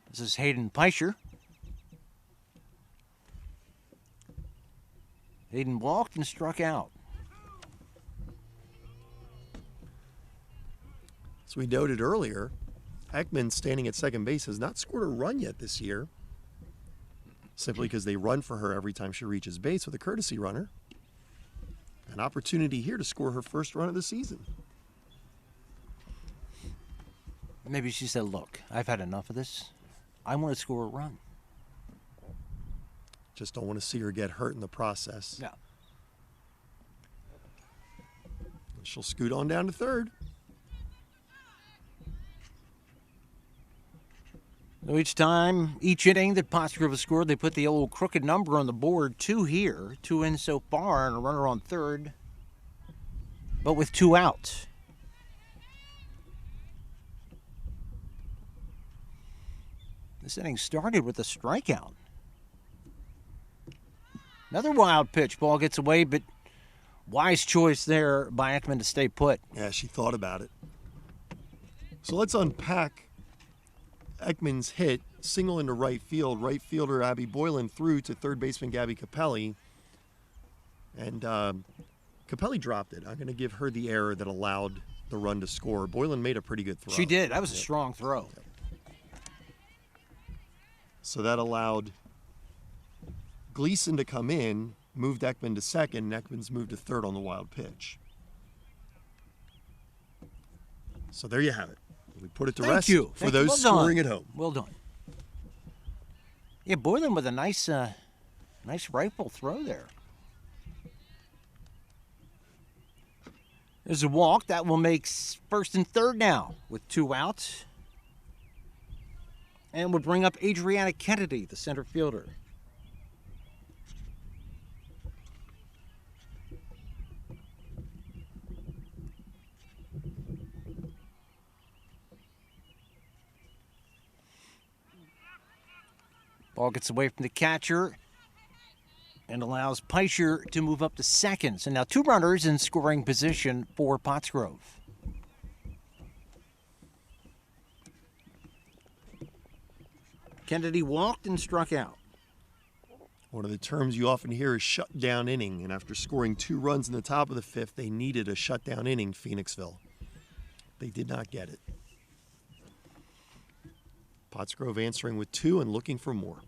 This is Hayden Peischer. Hayden walked and struck out. As we noted earlier, Ekman, standing at second base, has not scored a run yet this year, simply because they run for her every time she reaches base with a courtesy runner. An opportunity here to score her first run of the season. Maybe she said, look, I've had enough of this. I want to score a run. Just don't want to see her get hurt in the process. Yeah. She'll scoot on down to third. So each inning that Pottsgrove has scored, they put the old crooked number on the board. 2 here, 2 in so far, and a runner on third, but with 2 outs. This inning started with a strikeout. Another wild pitch. Ball gets away, but wise choice there by Ekman to stay put. Yeah, she thought about it. So let's unpack Ekman's hit. Single into right field. Right fielder Abby Boylan threw to third baseman Gabby Capelli. And Capelli dropped it. I'm going to give her the error that allowed the run to score. Boylan made a pretty good throw. She did. That was a strong throw. So that allowed Gleason to come in, moved Ekman to second, and Ekman's moved to third on the wild pitch. So there you have it. We put it to rest for those scoring at home. Well done. Yeah, Boylan with a nice rifle throw there. There's a walk. That will make first and third now with 2 outs. And would bring up Adriana Kennedy, the center fielder. Ball gets away from the catcher and allows Peischer to move up to second. So now 2 runners in scoring position for Pottsgrove. Kennedy walked and struck out. One of the terms you often hear is shutdown inning, and after scoring 2 runs in the top of the 5th, they needed a shutdown inning, Phoenixville. They did not get it. Pottsgrove answering with 2 and looking for more.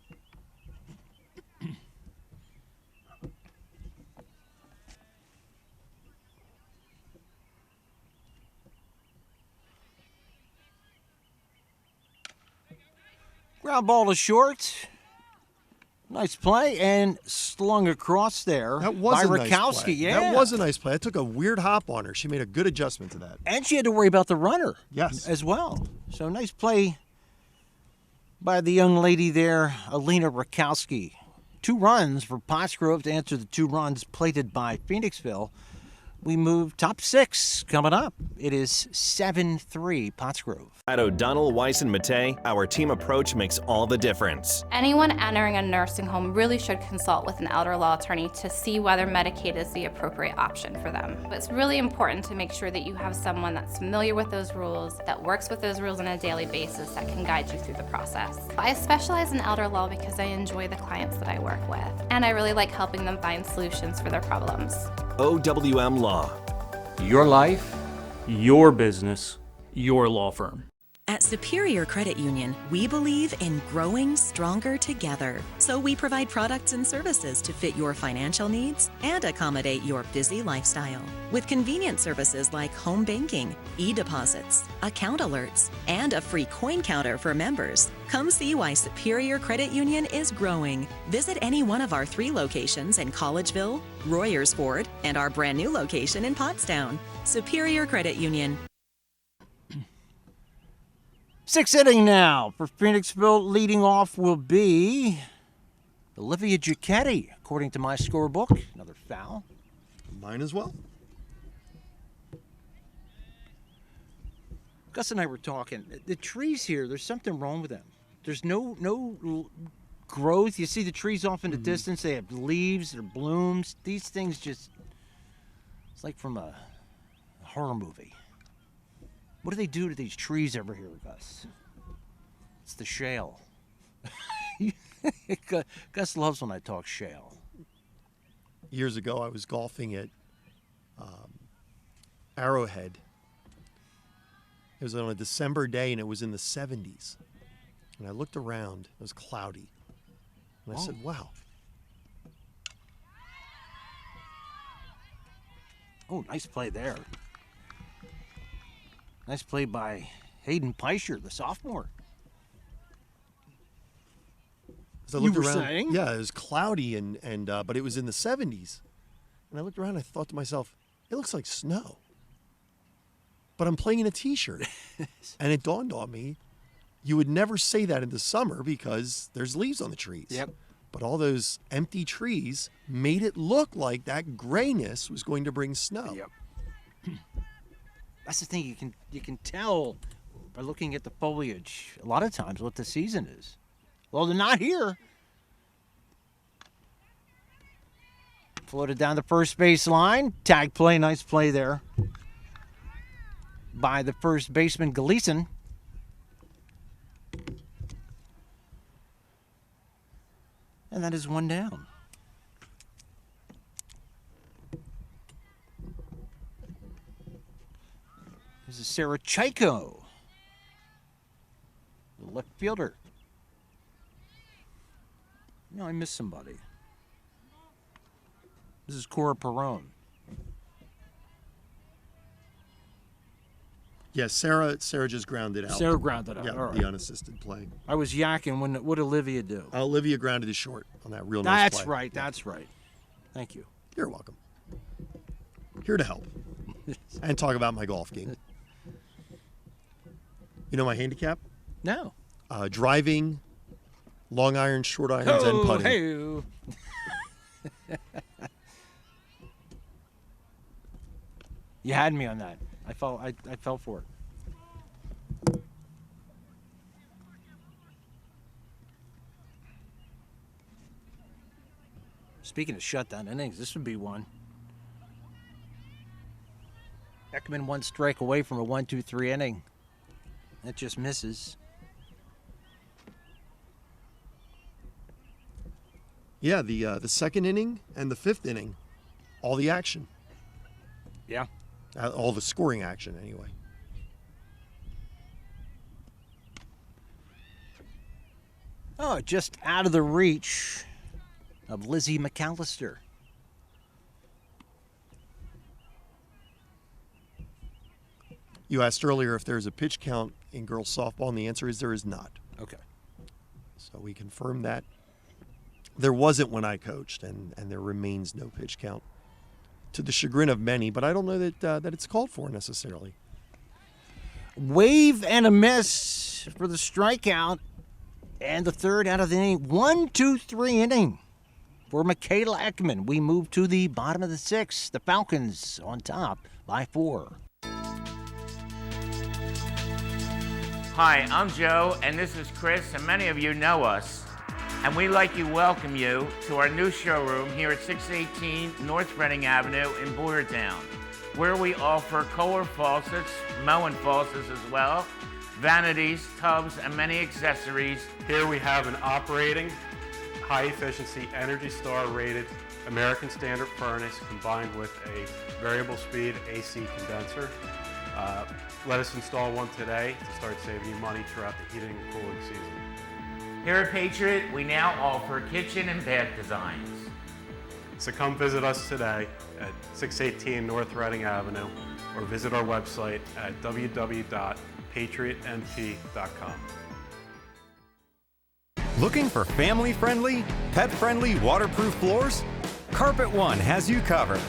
Ground ball to short. Nice play and slung across there. That was by a nice Rakowski. play. Yeah. That was a nice play. I took a weird hop on her. She made a good adjustment to that. And she had to worry about the runner. Yes. As well. So nice play by the young lady there, Alina Rakowski. 2 runs for Pottsgrove to answer the 2 runs plated by Phoenixville. We move top 6 coming up. It is 7-3 Pottsgrove. At O'Donnell, Weiss, and Matei, our team approach makes all the difference. Anyone entering a nursing home really should consult with an elder law attorney to see whether Medicaid is the appropriate option for them. It's really important to make sure that you have someone that's familiar with those rules, that works with those rules on a daily basis, that can guide you through the process. I specialize in elder law because I enjoy the clients that I work with, and I really like helping them find solutions for their problems. OWM Law. Your life, your business, your law firm. At Superior Credit Union, we believe in growing stronger together. So we provide products and services to fit your financial needs and accommodate your busy lifestyle. With convenient services like home banking, e-deposits, account alerts, and a free coin counter for members. Come see why Superior Credit Union is growing. Visit any one of our 3 locations in Collegeville, Royersford, and our brand new location in Pottstown. Superior Credit Union. 6th inning now for Phoenixville. Leading off will be Olivia Giacchetti, according to my scorebook. Another foul. Mine as well. Gus and I were talking. The trees here, there's something wrong with them. There's no growth. You see the trees off in the distance. They have leaves or blooms. These things just, it's like from a horror movie. What do they do to these trees over here, Gus? It's the shale. Gus loves when I talk shale. Years ago, I was golfing at Arrowhead. It was on a December day, and it was in the 70s. And I looked around. It was cloudy. And I said, wow. Oh, nice play there. Nice play by Hayden Peischer, the sophomore. As I looked around, yeah, it was cloudy, but it was in the 70s. And I looked around and I thought to myself, it looks like snow. but I'm playing in a t-shirt. And it dawned on me, you would never say that in the summer because there's leaves on the trees. Yep. But all those empty trees made it look like that grayness was going to bring snow. Yep. That's the thing, you can tell by looking at the foliage a lot of times what the season is. Well, they're not here. Floated down the first base line. Tag play, nice play there by the first baseman, Gleason. And that is one down. This is Sarah Chaiko, the left fielder. No, I missed somebody. This is Cora Perone. Yeah, Sarah just grounded out. Sarah grounded out. Yeah, All right. the unassisted play. I was yakking when. What did Olivia do? Olivia grounded it short on that real nice play. That's right. That's right. Thank you. You're welcome. Here to help and talk about my golf game. You know my handicap? No. Driving, long irons, short irons, and putting. Hey-o. You had me on that. I fell for it. Speaking of shutdown innings, this would be one. Ekman 1 strike away from a 1-2-3 inning. That just misses. Yeah, the second inning and the fifth inning, all the action. Yeah. All the scoring action, anyway. Oh, just out of the reach of Lizzie McAllister. You asked earlier if there's a pitch count in girls softball, and the answer is there is not. Okay. So we confirmed that. There wasn't when I coached, and there remains no pitch count, to the chagrin of many, but I don't know that it's called for necessarily. Wave and a miss for the strikeout, and the third out of the inning. 1-2-3 inning for Michaela Ekman. We move to the bottom of the sixth. The Falcons on top by 4. Hi, I'm Joe, and this is Chris, and many of you know us. And we'd like to welcome you to our new showroom here at 618 North Reading Avenue in Boyertown, where we offer Kohler faucets, Moen faucets as well, vanities, tubs, and many accessories. Here we have an operating, high-efficiency, Energy Star rated American Standard furnace combined with a variable speed AC condenser. Let us install one today to start saving you money throughout the heating and cooling season. Here at Patriot, we now offer kitchen and bath designs. So come visit us today at 618 North Reading Avenue or visit our website at www.patriotnp.com. Looking for family-friendly, pet-friendly waterproof floors? Carpet One has you covered.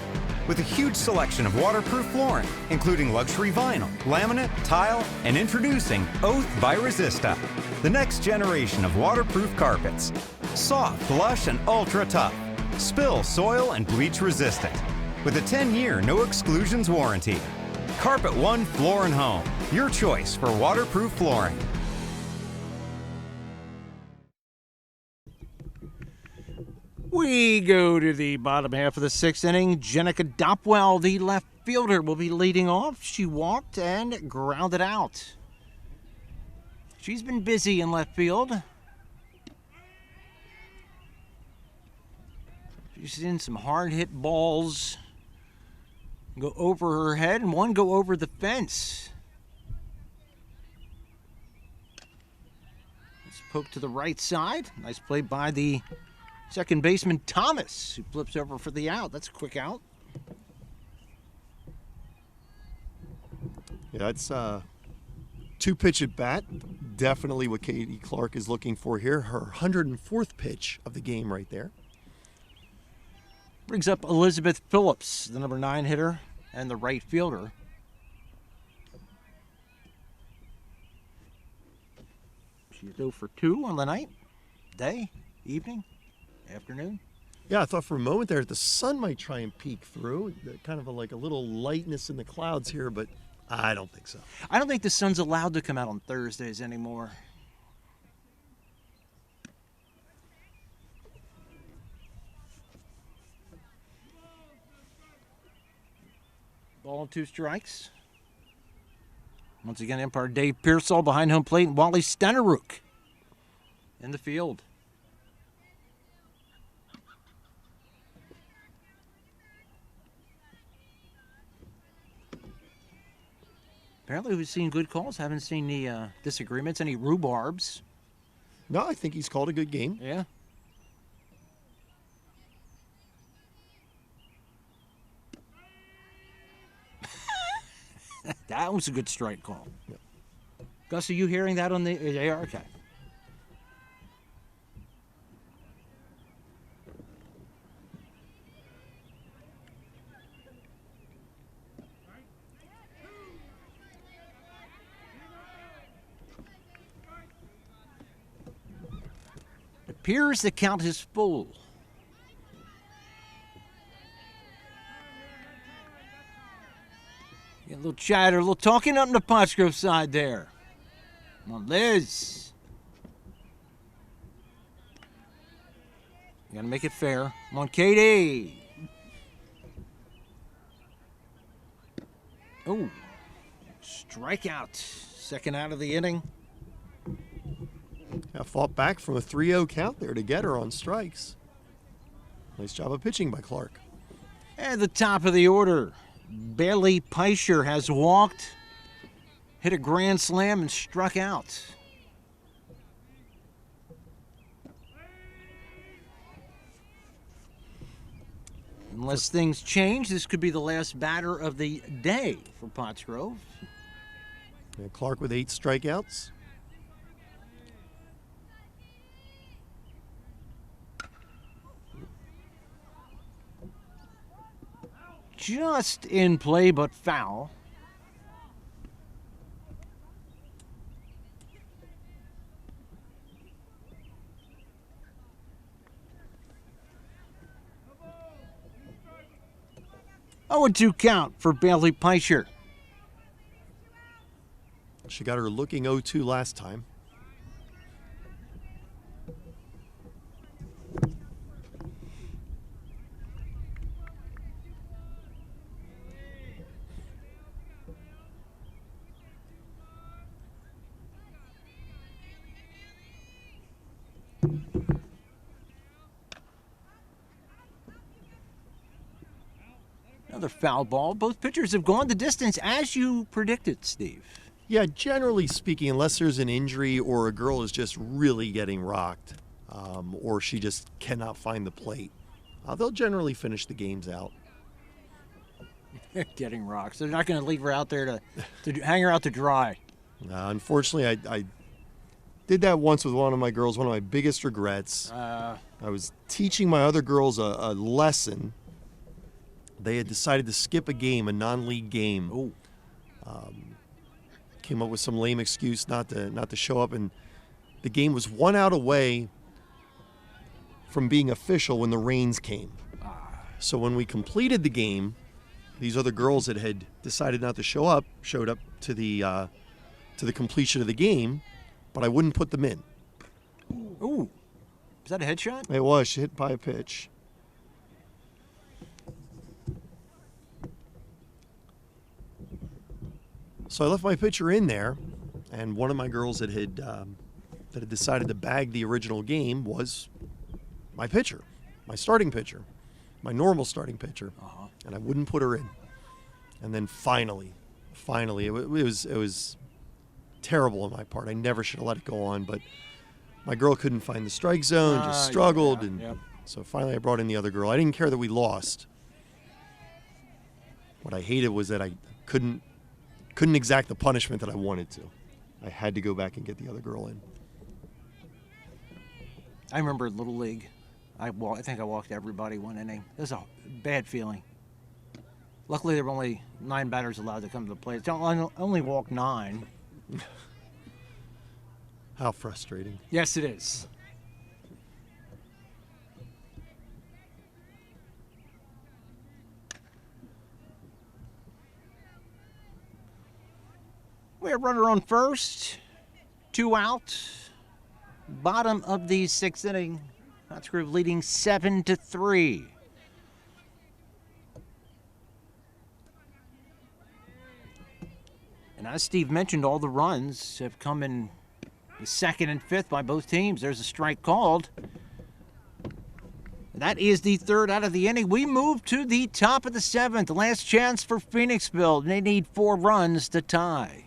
With a huge selection of waterproof flooring, including luxury vinyl, laminate, tile, and introducing Oath by Resista, the next generation of waterproof carpets. Soft, lush, and ultra tough. Spill, soil, and bleach resistant. With a 10-year no exclusions warranty. Carpet One Floor and Home, your choice for waterproof flooring. We go to the bottom half of the sixth inning. Jenica Dopwell, the left fielder, will be leading off. She walked and grounded out. She's been busy in left field. She's seen some hard-hit balls go over her head and one go over the fence. Let's poke to the right side. Nice play by the second baseman, Thomas, who flips over for the out. That's a quick out. Yeah, that's two-pitch at bat. Definitely what Katie Clark is looking for here. Her 104th pitch of the game right there. Brings up Elizabeth Phillips, the number 9 hitter and the right fielder. She's 0 for 2 on the night, day, evening, afternoon. Yeah, I thought for a moment there the sun might try and peek through. Kind of like a little lightness in the clouds here, but I don't think so. I don't think the sun's allowed to come out on Thursdays anymore. Ball and 2 strikes. Once again, umpire Dave Pearsall behind home plate and Wally Steneruk in the field. Apparently we've seen good calls. Haven't seen any disagreements, any rhubarbs. No, I think he's called a good game. Yeah. That was a good strike call. Yep. Gus, are you hearing that on the air? Okay. It appears the count is full. Get a little chatter, a little talking up in the Pottsgrove side there. Come on, Liz. You gotta make it fair. Come on, Katie. Oh, strikeout. Second out of the inning. Yeah, fought back from a 3-0 count there to get her on strikes. Nice job of pitching by Clark. At the top of the order, Bailey Peischer has walked, hit a grand slam, and struck out. Unless things change, this could be the last batter of the day for Pottsgrove. Yeah, Clark with 8 strikeouts. Just in play, but foul. Oh, a 2 count for Bailey Peischer. She got her looking 0-2 last time. Another foul ball. Both pitchers have gone the distance as you predicted, Steve. Yeah, generally speaking, unless there's an injury or a girl is just really getting rocked, or she just cannot find the plate, they'll generally finish the games out. Getting rocked. So they're not going to leave her out there to hang her out to dry. Unfortunately, I did that once with one of my girls, one of my biggest regrets. I was teaching my other girls a lesson. They had decided to skip a game, a non-league game. Came up with some lame excuse not to show up, and the game was 1 out away from being official when the rains came. So when we completed the game, these other girls that had decided not to show up showed up to the completion of the game, but I wouldn't put them in. Ooh, is that a headshot? It was. She hit by a pitch. So I left my pitcher in there, and one of my girls that had decided to bag the original game was my pitcher, my starting pitcher, my normal starting pitcher, and I wouldn't put her in. And then finally, it was terrible on my part. I never should have let it go on, but my girl couldn't find the strike zone, just struggled, so finally I brought in the other girl. I didn't care that we lost. What I hated was that I couldn't exact the punishment that I wanted to. I had to go back and get the other girl in. I remember Little League. I think I walked everybody one inning. It was a bad feeling. Luckily, there were only 9 batters allowed to come to the plate. I only walked 9. How frustrating. Yes, it is. We have runner on first, 2 out. Bottom of the 6th inning. Potts Grove leading 7-3. And as Steve mentioned, all the runs have come in the 2nd and 5th by both teams. There's a strike called. That is the 3rd out of the inning. We move to the top of the 7th. Last chance for Phoenixville. They need 4 runs to tie.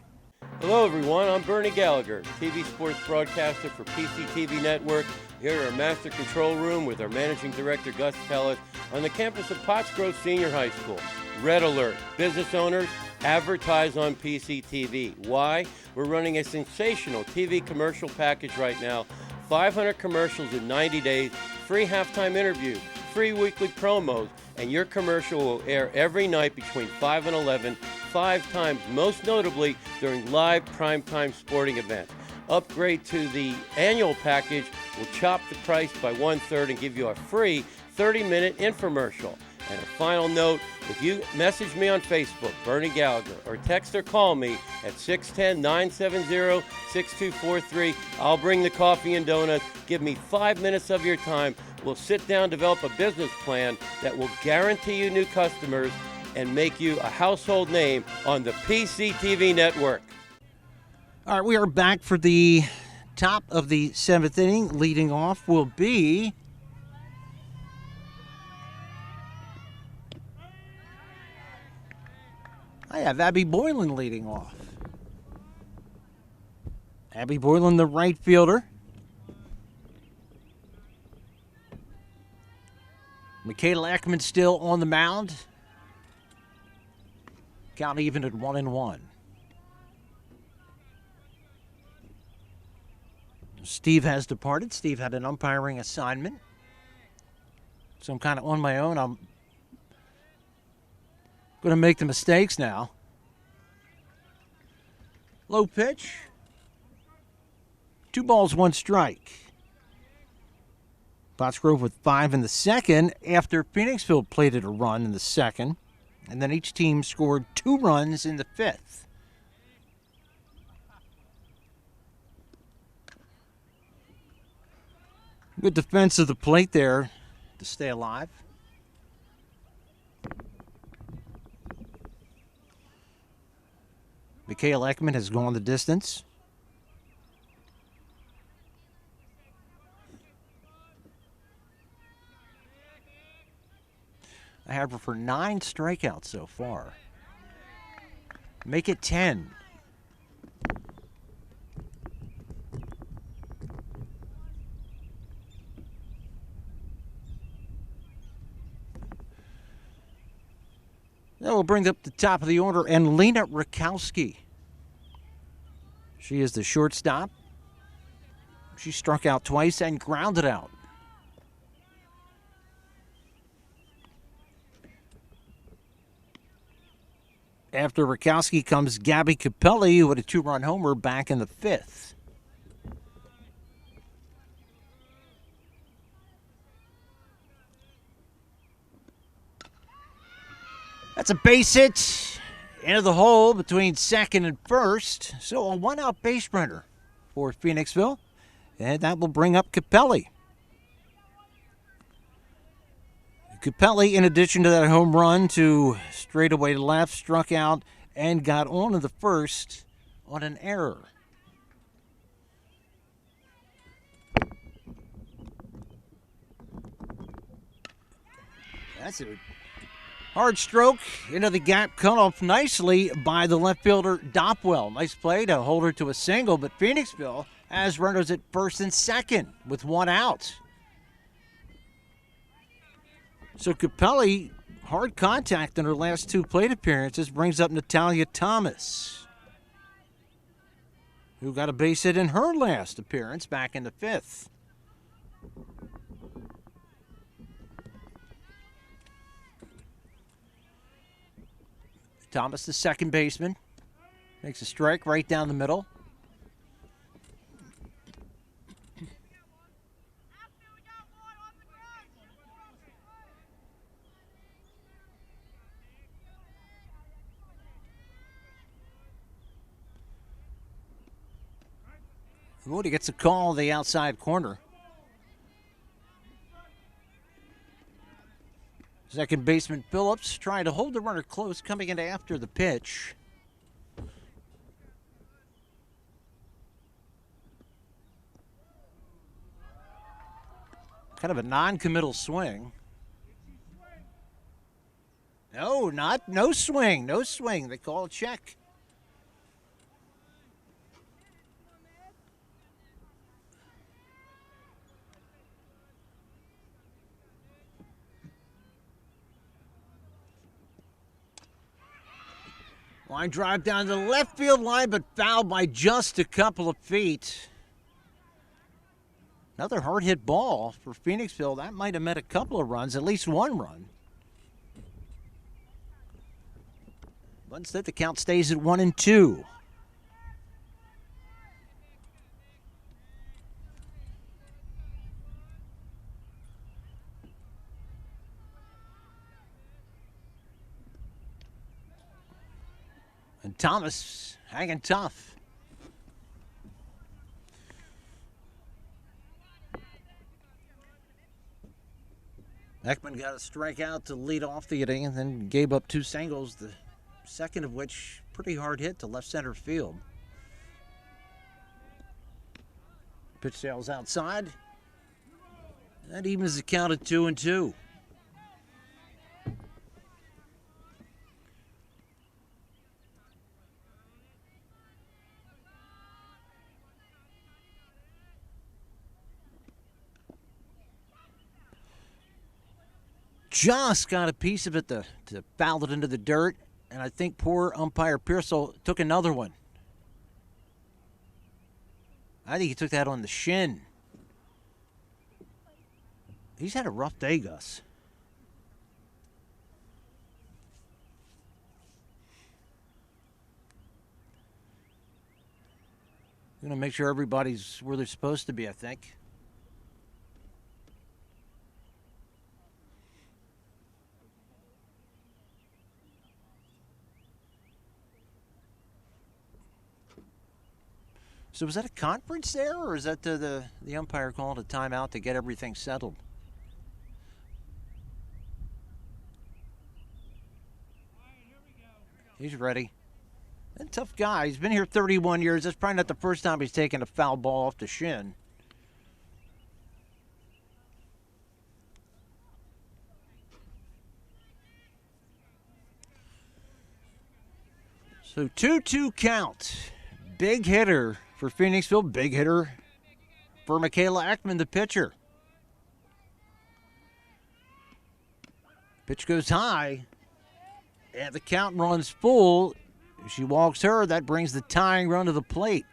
Hello, everyone. I'm Bernie Gallagher, TV sports broadcaster for PCTV Network, here at our Master Control Room with our Managing Director, Gus Pellet, on the campus of Potts Grove Senior High School. Red alert. Business owners, advertise on PCTV. Why? We're running a sensational TV commercial package right now. 500 commercials in 90 days, free halftime interviews, free weekly promos, and your commercial will air every night between 5 and 11, 5 times, most notably during live primetime sporting events. Upgrade to the annual package will chop the price by 1/3 and give you a free 30-minute infomercial. And a final note, if you message me on Facebook, Bernie Gallagher, or text or call me at 610-970-6243, I'll bring the coffee and donuts. Give me 5 minutes of your time. We'll sit down, develop a business plan that will guarantee you new customers and make you a household name on the PCTV network. All right, we are back for the top of the 7th inning. Leading off will be I have Abby Boylan leading off. Abby Boylan, the right fielder. Michaela Ekman still on the mound. Count even at 1-1. Steve has departed. Steve had an umpiring assignment. So I'm kind of on my own. I'm going to make the mistakes now. Low pitch. 2 balls, 1 strike. Potts Grove with 5 in the 2nd after Phoenixville plated a run in the 2nd. And then each team scored 2 runs in the 5th. Good defense of the plate there to stay alive. Mikhail Ekman has gone the distance. I have her for 9 strikeouts so far. Make it 10. That will bring up the top of the order, and Lena Rakowski. She is the shortstop. She struck out twice and grounded out. After Rakowski comes Gabby Capelli, who had a 2-run homer back in the 5th. That's a base hit into the hole between 2nd and 1st. So a 1-out base runner for Phoenixville. And that will bring up Capelli. Capelli, in addition to that home run to straightaway to left, struck out and got on to the 1st on an error. That's a hard stroke into the gap, cut off nicely by the left fielder Dopwell. Nice play to hold her to a single, but Phoenixville has runners at 1st and 2nd with 1 out. So Capelli, hard contact in her last 2 plate appearances, brings up Natalia Thomas, who got a base hit in her last appearance back in the 5th. Thomas, the second baseman, makes a strike right down the middle. Moody gets a call on the outside corner. Second baseman Phillips trying to hold the runner close, coming in after the pitch. Kind of a non-committal swing. No swing. They call a check. Line drive down the left field line, but fouled by just a couple of feet. Another hard hit ball for Phoenixville. That might have meant a couple of runs, at least one run. But instead, the count stays at 1-2. And Thomas hanging tough. Ekman got a strikeout to lead off the inning and then gave up two singles, the second of which pretty hard hit to left center field. Pitch sails outside. That evens the count at 2-2. Just got a piece of it to foul it into the dirt, and I think poor umpire Pearsall took another one. I think he took that on the shin. He's had a rough day, Gus. Gonna make sure everybody's where they're supposed to be, I think. So was that a conference there, or is that the umpire called a timeout to get everything settled? He's ready. And tough guy. He's been here 31 years. That's probably not the first time he's taken a foul ball off the shin. So 2-2 count. Big hitter for Phoenixville, big hitter for Michaela Ekman, the pitcher. Pitch goes high, and the count runs full. If she walks her, that brings the tying run to the plate.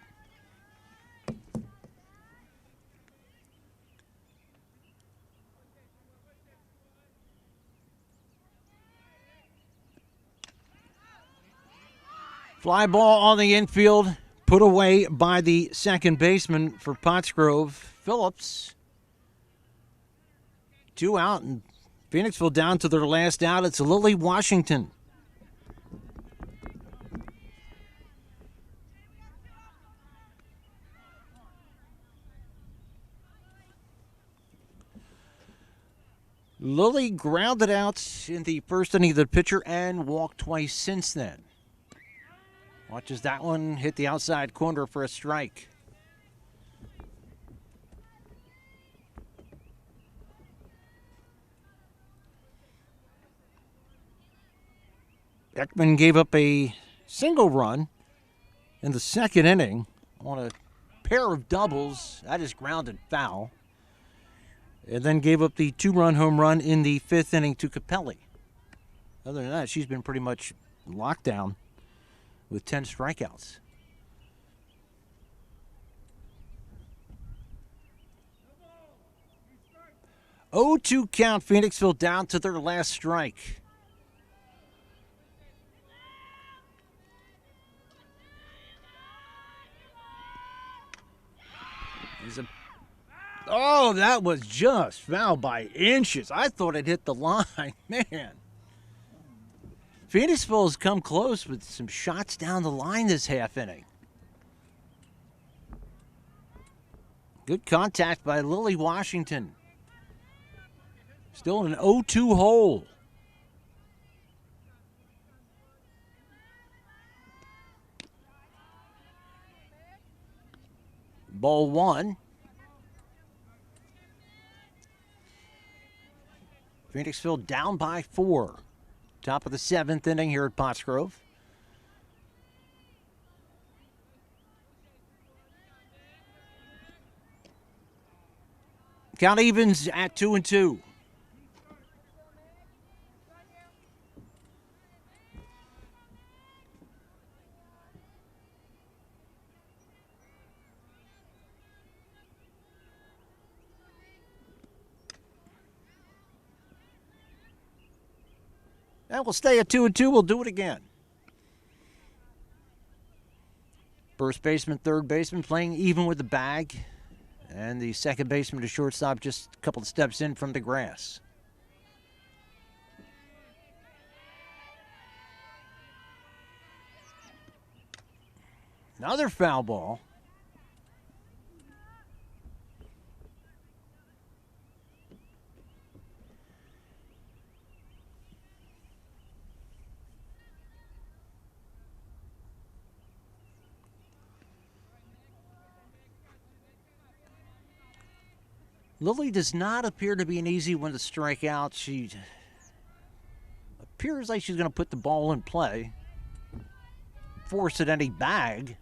Fly ball on the infield. Put away by the second baseman for Pottsgrove, Phillips. 2 out, and Phoenixville down to their last out. It's Lily Washington. Lily grounded out in the first inning of the pitcher and walked twice since then. Watches that one hit the outside corner for a strike. Ekman gave up a single run in the second inning on a pair of doubles. That is grounded foul. And then gave up the 2-run home run in the fifth inning to Capelli. Other than that, she's been pretty much locked down with 10 strikeouts. Oh, 2 count. Phoenixville down to their last strike. Oh, that was just foul by inches. I thought it hit the line. Man. Phoenixville has come close with some shots down the line this half inning. Good contact by Lily Washington. Still an 0-2 hole. Ball one. Phoenixville down by 4. Top of the 7th inning here at Pottsgrove. Count evens at 2-2. And we'll stay at 2-2. We'll do it again. First baseman, third baseman playing even with the bag. And the second baseman to shortstop just a couple of steps in from the grass. Another foul ball. Lily does not appear to be an easy one to strike out. She appears like she's going to put the ball in play. Force at any bag.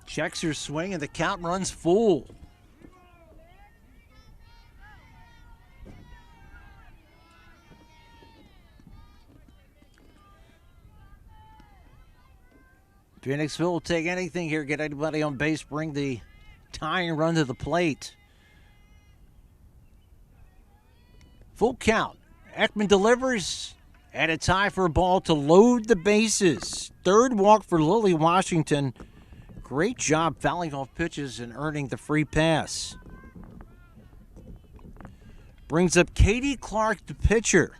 Checks her swing and the count runs full. Phoenixville will take anything here, get anybody on base, bring the tying run to the plate. Full count. Ekman delivers, and a tie for a ball to load the bases. Third walk for Lily Washington. Great job fouling off pitches and earning the free pass. Brings up Katie Clark, the pitcher.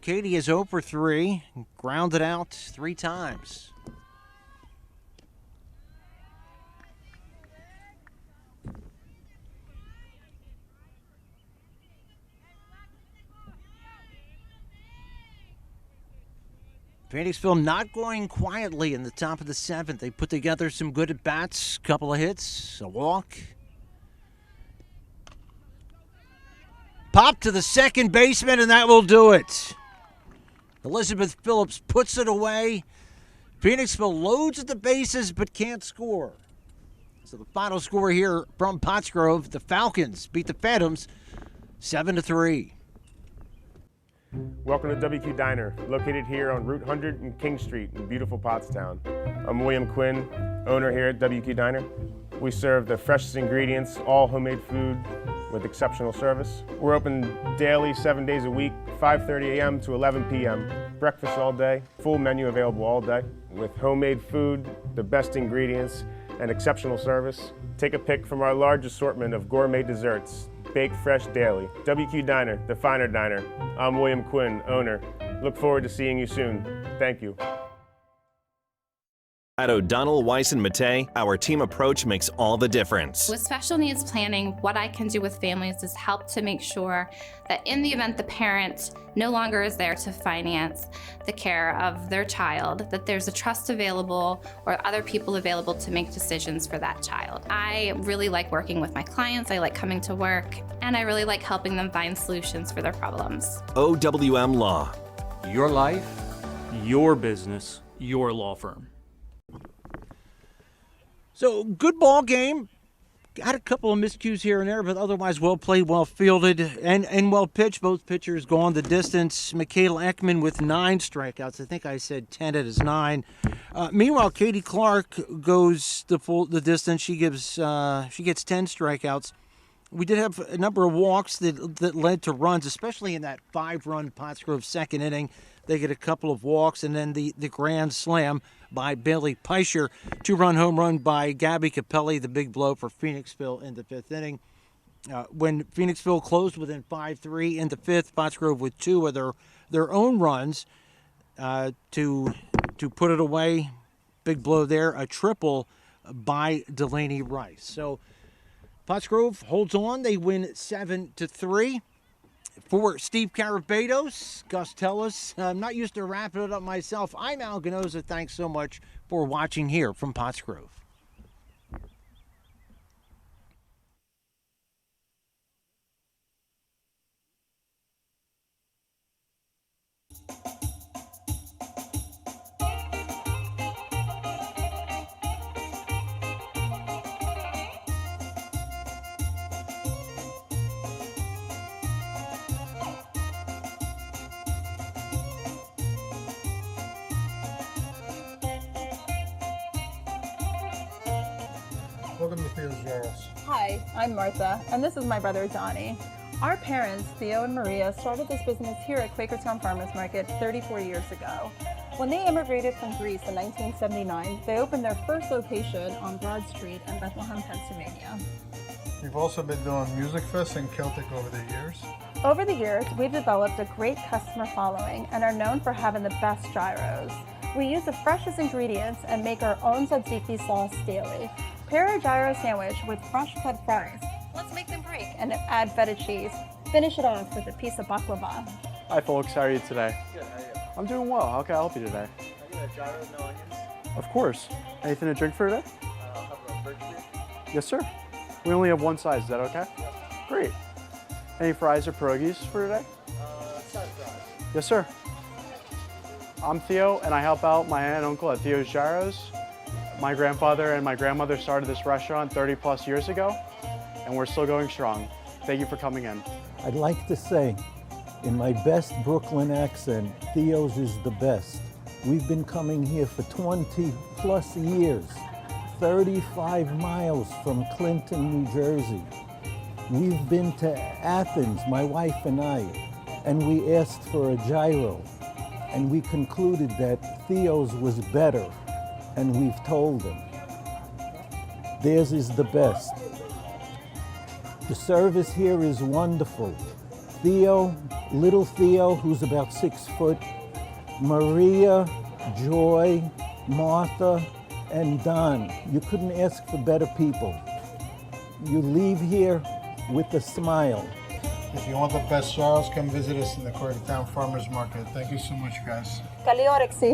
Katie is 0 for 3, grounded out 3 times. Phoenixville not going quietly in the top of the 7th. They put together some good at-bats, couple of hits, a walk. Pop to the second baseman, and that will do it. Elizabeth Phillips puts it away. Phoenixville loads at the bases but can't score. So the final score here from Pottsgrove, the Falcons beat the Phantoms 7-3. Welcome to WQ Diner, located here on Route 100 and King Street in beautiful Pottstown. I'm William Quinn, owner here at WQ Diner. We serve the freshest ingredients, all homemade food with exceptional service. We're open daily, 7 days a week, 5:30 a.m. to 11 p.m. Breakfast all day, full menu available all day. With homemade food, the best ingredients, and exceptional service. Take a pick from our large assortment of gourmet desserts, baked fresh daily. WQ Diner, the finer diner. I'm William Quinn, owner. Look forward to seeing you soon. Thank you. At O'Donnell, Weiss & Mattei, our team approach makes all the difference. With special needs planning, what I can do with families is help to make sure that in the event the parent no longer is there to finance the care of their child, that there's a trust available or other people available to make decisions for that child. I really like working with my clients, I like coming to work, and I really like helping them find solutions for their problems. OWM Law. Your life, your business, your law firm. So, good ball game. Got a couple of miscues here and there, but otherwise well played, well fielded, and well pitched. Both pitchers go on the distance. Michaela Ekman with 9 strikeouts. I think I said 10 at his 9. Meanwhile, Katie Clark goes the distance. She gets 10 strikeouts. We did have a number of walks that led to runs, especially in that 5-run Pottsgrove second inning. They get a couple of walks, and then the grand slam by Bailey Peischer. 2-run home run by Gabby Capelli, the big blow for Phoenixville in the 5th inning. when Phoenixville closed within 5-3 in the fifth, Pottsgrove with two of their own runs to put it away. Big blow there, a triple by Delaney Rice. So Pottsgrove holds on. They win 7-3. For Steve Carabatos, Gus Tellis, I'm not used to wrapping it up myself. I'm Al Ganoza. Thanks so much for watching here from Pottsgrove. Welcome to Theo's Gyros. Hi, I'm Martha, and this is my brother Donnie. Our parents, Theo and Maria, started this business here at Quakertown Farmers Market 34 years ago. When they immigrated from Greece in 1979, they opened their first location on Broad Street in Bethlehem, Pennsylvania. We've also been doing Music Fest and Celtic over the years. Over the years, we've developed a great customer following and are known for having the best gyros. We use the freshest ingredients and make our own tzatziki sauce daily. Pair a gyro sandwich with fresh cut fries. Let's make them break and add feta cheese. Finish it off with a piece of baklava. Hi folks, how are you today? Good, how are you? I'm doing well. How can I help you today? I get a gyro, no onions. Of course. Anything to drink for today? I'll have a birch beer. Yes, sir. We only have one size. Is that okay? Yep. Great. Any fries or pierogies for today? Side fries. Yes, sir. I'm Theo, and I help out my aunt and uncle at Theo's Gyros. My grandfather and my grandmother started this restaurant 30 plus years ago, and we're still going strong. Thank you for coming in. I'd like to say, in my best Brooklyn accent, Theo's is the best. We've been coming here for 20 plus years, 35 miles from Clinton, New Jersey. We've been to Athens, my wife and I, and we asked for a gyro, and we concluded that Theo's was better, and we've told them. Theirs is the best. The service here is wonderful. Theo, little Theo, who's about 6 foot, Maria, Joy, Martha, and Don. You couldn't ask for better people. You leave here with a smile. If you want the best gyros, come visit us in the Quakertown Farmers Market. Thank you so much, guys. Καλή όρεξη.